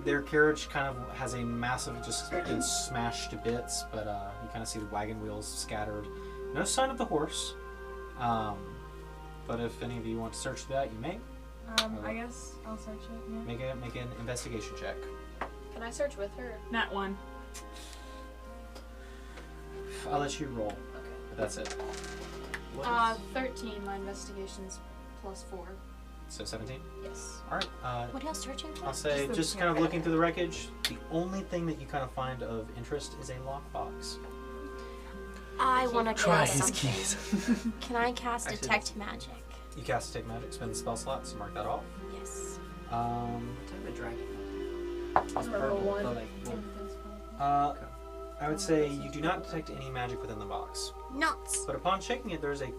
Their carriage kind of has a massive, just been smashed to bits, but you kind of see the wagon wheels scattered. No sign of the horse. But if any of you want to search that, you may. I guess I'll search it. Yeah. Make an investigation check. Can I search with her? Nat 1. I'll let you roll. Okay. But that's it. 13. My investigation's plus 4. So 17? Yes. Alright. What are y'all searching for? I'll say, just kind of looking through the wreckage, the only thing that you kind of find of interest is a lockbox. I want to Try try his something. keys. Can I cast Detect Magic? You cast Take Magic, spend the spell slot, so mark that off. Yes. What type of dragon? It's Number purple. 1. But like, I would say you do not detect any magic within the box. Nuts. But upon shaking it, there's a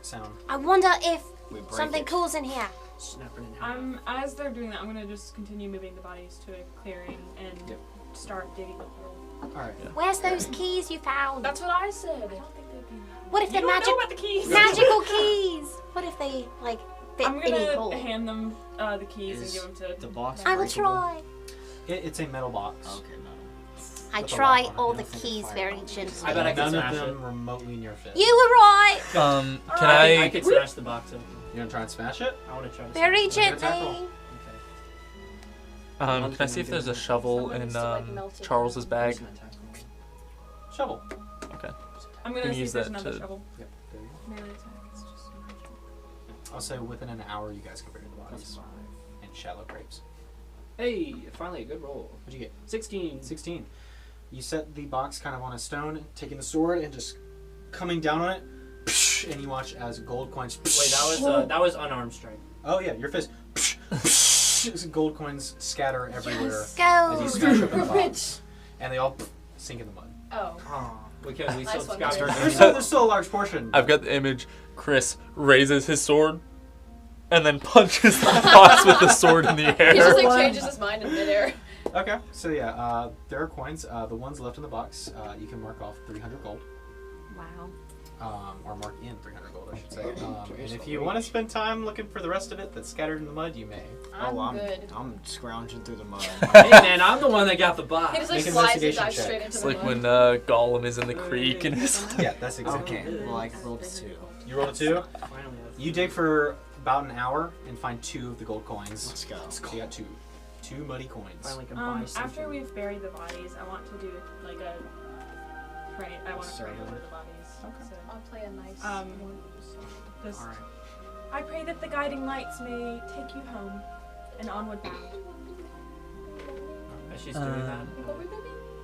sound. I wonder if We break something it. cool's in here. snapping in half. As they're doing that, I'm gonna just continue moving the bodies to a clearing and start digging a hole. Alright. Where's those keys you found? That's what I said. I don't think they'd be. What if You they're don't know about the keys. magical keys? What if they like fit I'm any gonna hole? hand them the keys and Is give them to. the box I will breakable? try. It's a metal box. Okay, no. I With a try lock on it. all I the don't think keys it's very firearm. gently. I bet I can None of smash them it. remotely near fit. You were right. Can I I? could smash the box open. You gonna try and smash it? I want to try to Very smash it. Make an attack gently. Okay. Can I see if there's a shovel Someone in needs to, like, melt it Charles's down. bag? Use an attack roll. Shovel. Okay. I'm gonna Can see use if there's that another to- shovel. Yep. There you go. Melee attack. It's just magic. I'll say within an hour you guys can bury the That's bodies 5. in shallow graves. Hey, finally a good roll. What'd you get? 16. 16. You set the box kind of on a stone, taking the sword and just coming down on it, and you watch as gold coins. Wait, that was unarmed strike. Oh yeah, your fist. Gold coins scatter everywhere as you Go. smash open the box, and they all sink in the mud. Oh. Oh, we still Nice one, got Chris. There's still a large portion. I've got the image. Chris raises his sword, and then punches the box with the sword in the He just air. like changes his mind in midair. Okay, so yeah, there are coins. The ones left in the box, you can mark off 300 gold. Wow. Or mark in 300 gold, I should say. And if you want to spend time looking for the rest of it that's scattered in the mud, you may. I'm good. I'm scrounging through the mud. Hey man, I'm the one that got the box. He just like Make an slides and investigation dives check. straight into It's the like mud. when Gollum is in the creek and his. Yeah, that's exactly. Okay, well I rolled 2. You rolled a 2. Finally, You dig for about an hour and find 2 of the gold coins. Let's go. So you got 2 muddy coins. finally can buy something. After we've buried the bodies, I want to do like a pray. I want to pray Sermon. over the bodies. Okay. So, I'll play a nice Um, just, Alright. I pray that the guiding lights may take you home and onward bound. As she's doing that, What we baby?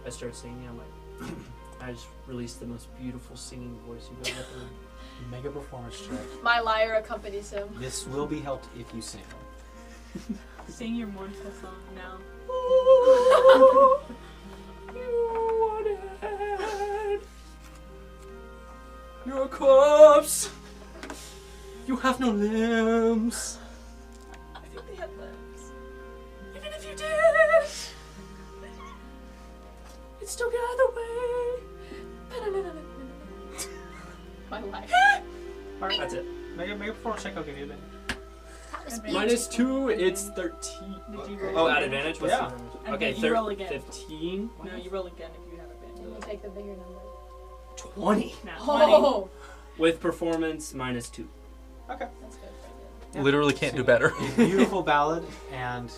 I start singing. I'm like, I just released the most beautiful singing voice you've ever heard. Make a performance check. My lyre accompanies him. This will be helped if you sing. Sing your mournful song now. You're a corpse. You have no limbs. I think they had limbs. Even if you did, it's still get either way. My life. Alright, That's it. make a performance check, I'll give you a bit. -2, it's 13. Did you roll? Oh, at advantage? What's Yeah. the advantage? And Okay, then you roll again. 15. No, you roll again if you have advantage. You take the bigger number. 20. Nat 20. Oh, With performance, -2. Okay. that's good. Pretty Yeah. Literally can't do better. A beautiful ballad, and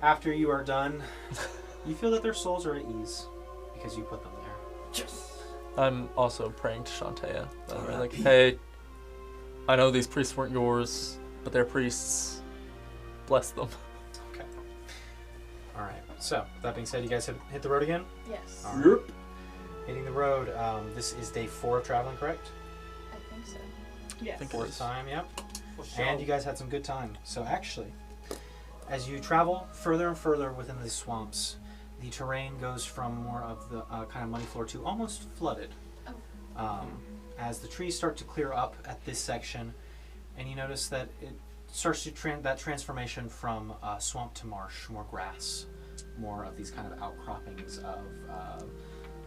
after you are done, you feel that their souls are at ease because you put them there. I'm also praying to Shantea. Like, hey, I know these priests weren't yours, but they're priests. Bless them. Okay. All right. So that being said, you guys have hit the road again. good. Yes. All right. Hitting the road. This is day 4 of traveling, correct? I think so. Yes. Think- 4th time, yep. And you guys had some good time. So actually, as you travel further and further within these swamps, the terrain goes from more of the kind of muddy floor to almost flooded. As the trees start to clear up at this section, and you notice that it starts to that transformation from swamp to marsh, more grass, more of these kind of outcroppings of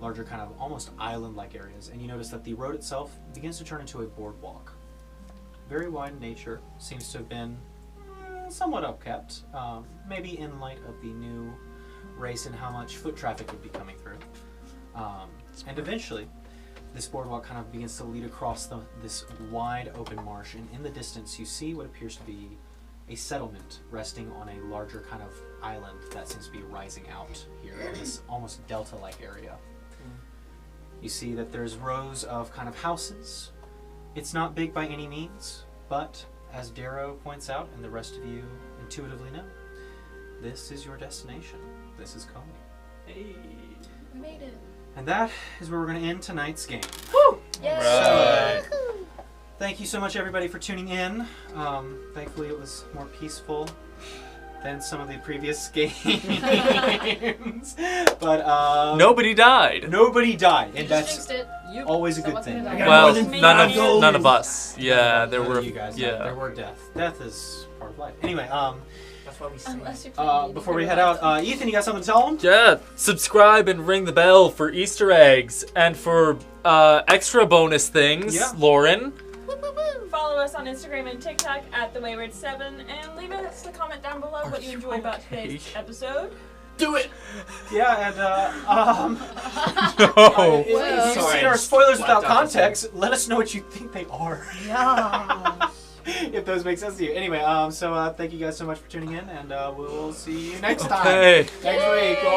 larger kind of almost island-like areas. And you notice that the road itself begins to turn into a boardwalk. Very wide in nature, seems to have been somewhat upkept, maybe in light of the new race and how much foot traffic would be coming through. And eventually, this boardwalk kind of begins to lead across this wide open marsh, and in the distance you see what appears to be a settlement resting on a larger kind of island that seems to be rising out here in this almost delta-like area. You see that there's rows of kind of houses. It's not big by any means, but as Darrow points out, and the rest of you intuitively know, this is your destination. This is Comey. Hey. We made it. And that is where we're going to end tonight's game. Yes. Right. Thank you so much, everybody, for tuning in. Thankfully, it was more peaceful than some of the previous games. But Nobody died. nobody died, and You that's just jinxed it. You. always a So good what's thing. gonna I die? got Well, more than none of us. Yeah, there None were. of you guys. Yeah. There were death. Death is part of life. Anyway, That's why we sing. Unless you're playing before we D&D head out, Ethan, you got something to tell them? Yeah, subscribe and ring the bell for Easter eggs and for extra bonus things, Yeah. Lauren. Follow us on Instagram and TikTok at @thewayward7 and leave us a comment down below what you enjoyed about today's episode. Do it! Yeah, and No. if you've Sorry, seen our I spoilers just without blacked out context, let us know what you think they are. Yeah. If those make sense to you. Anyway, so thank you guys so much for tuning in, and we'll see you next time. Okay. Next week. Bye.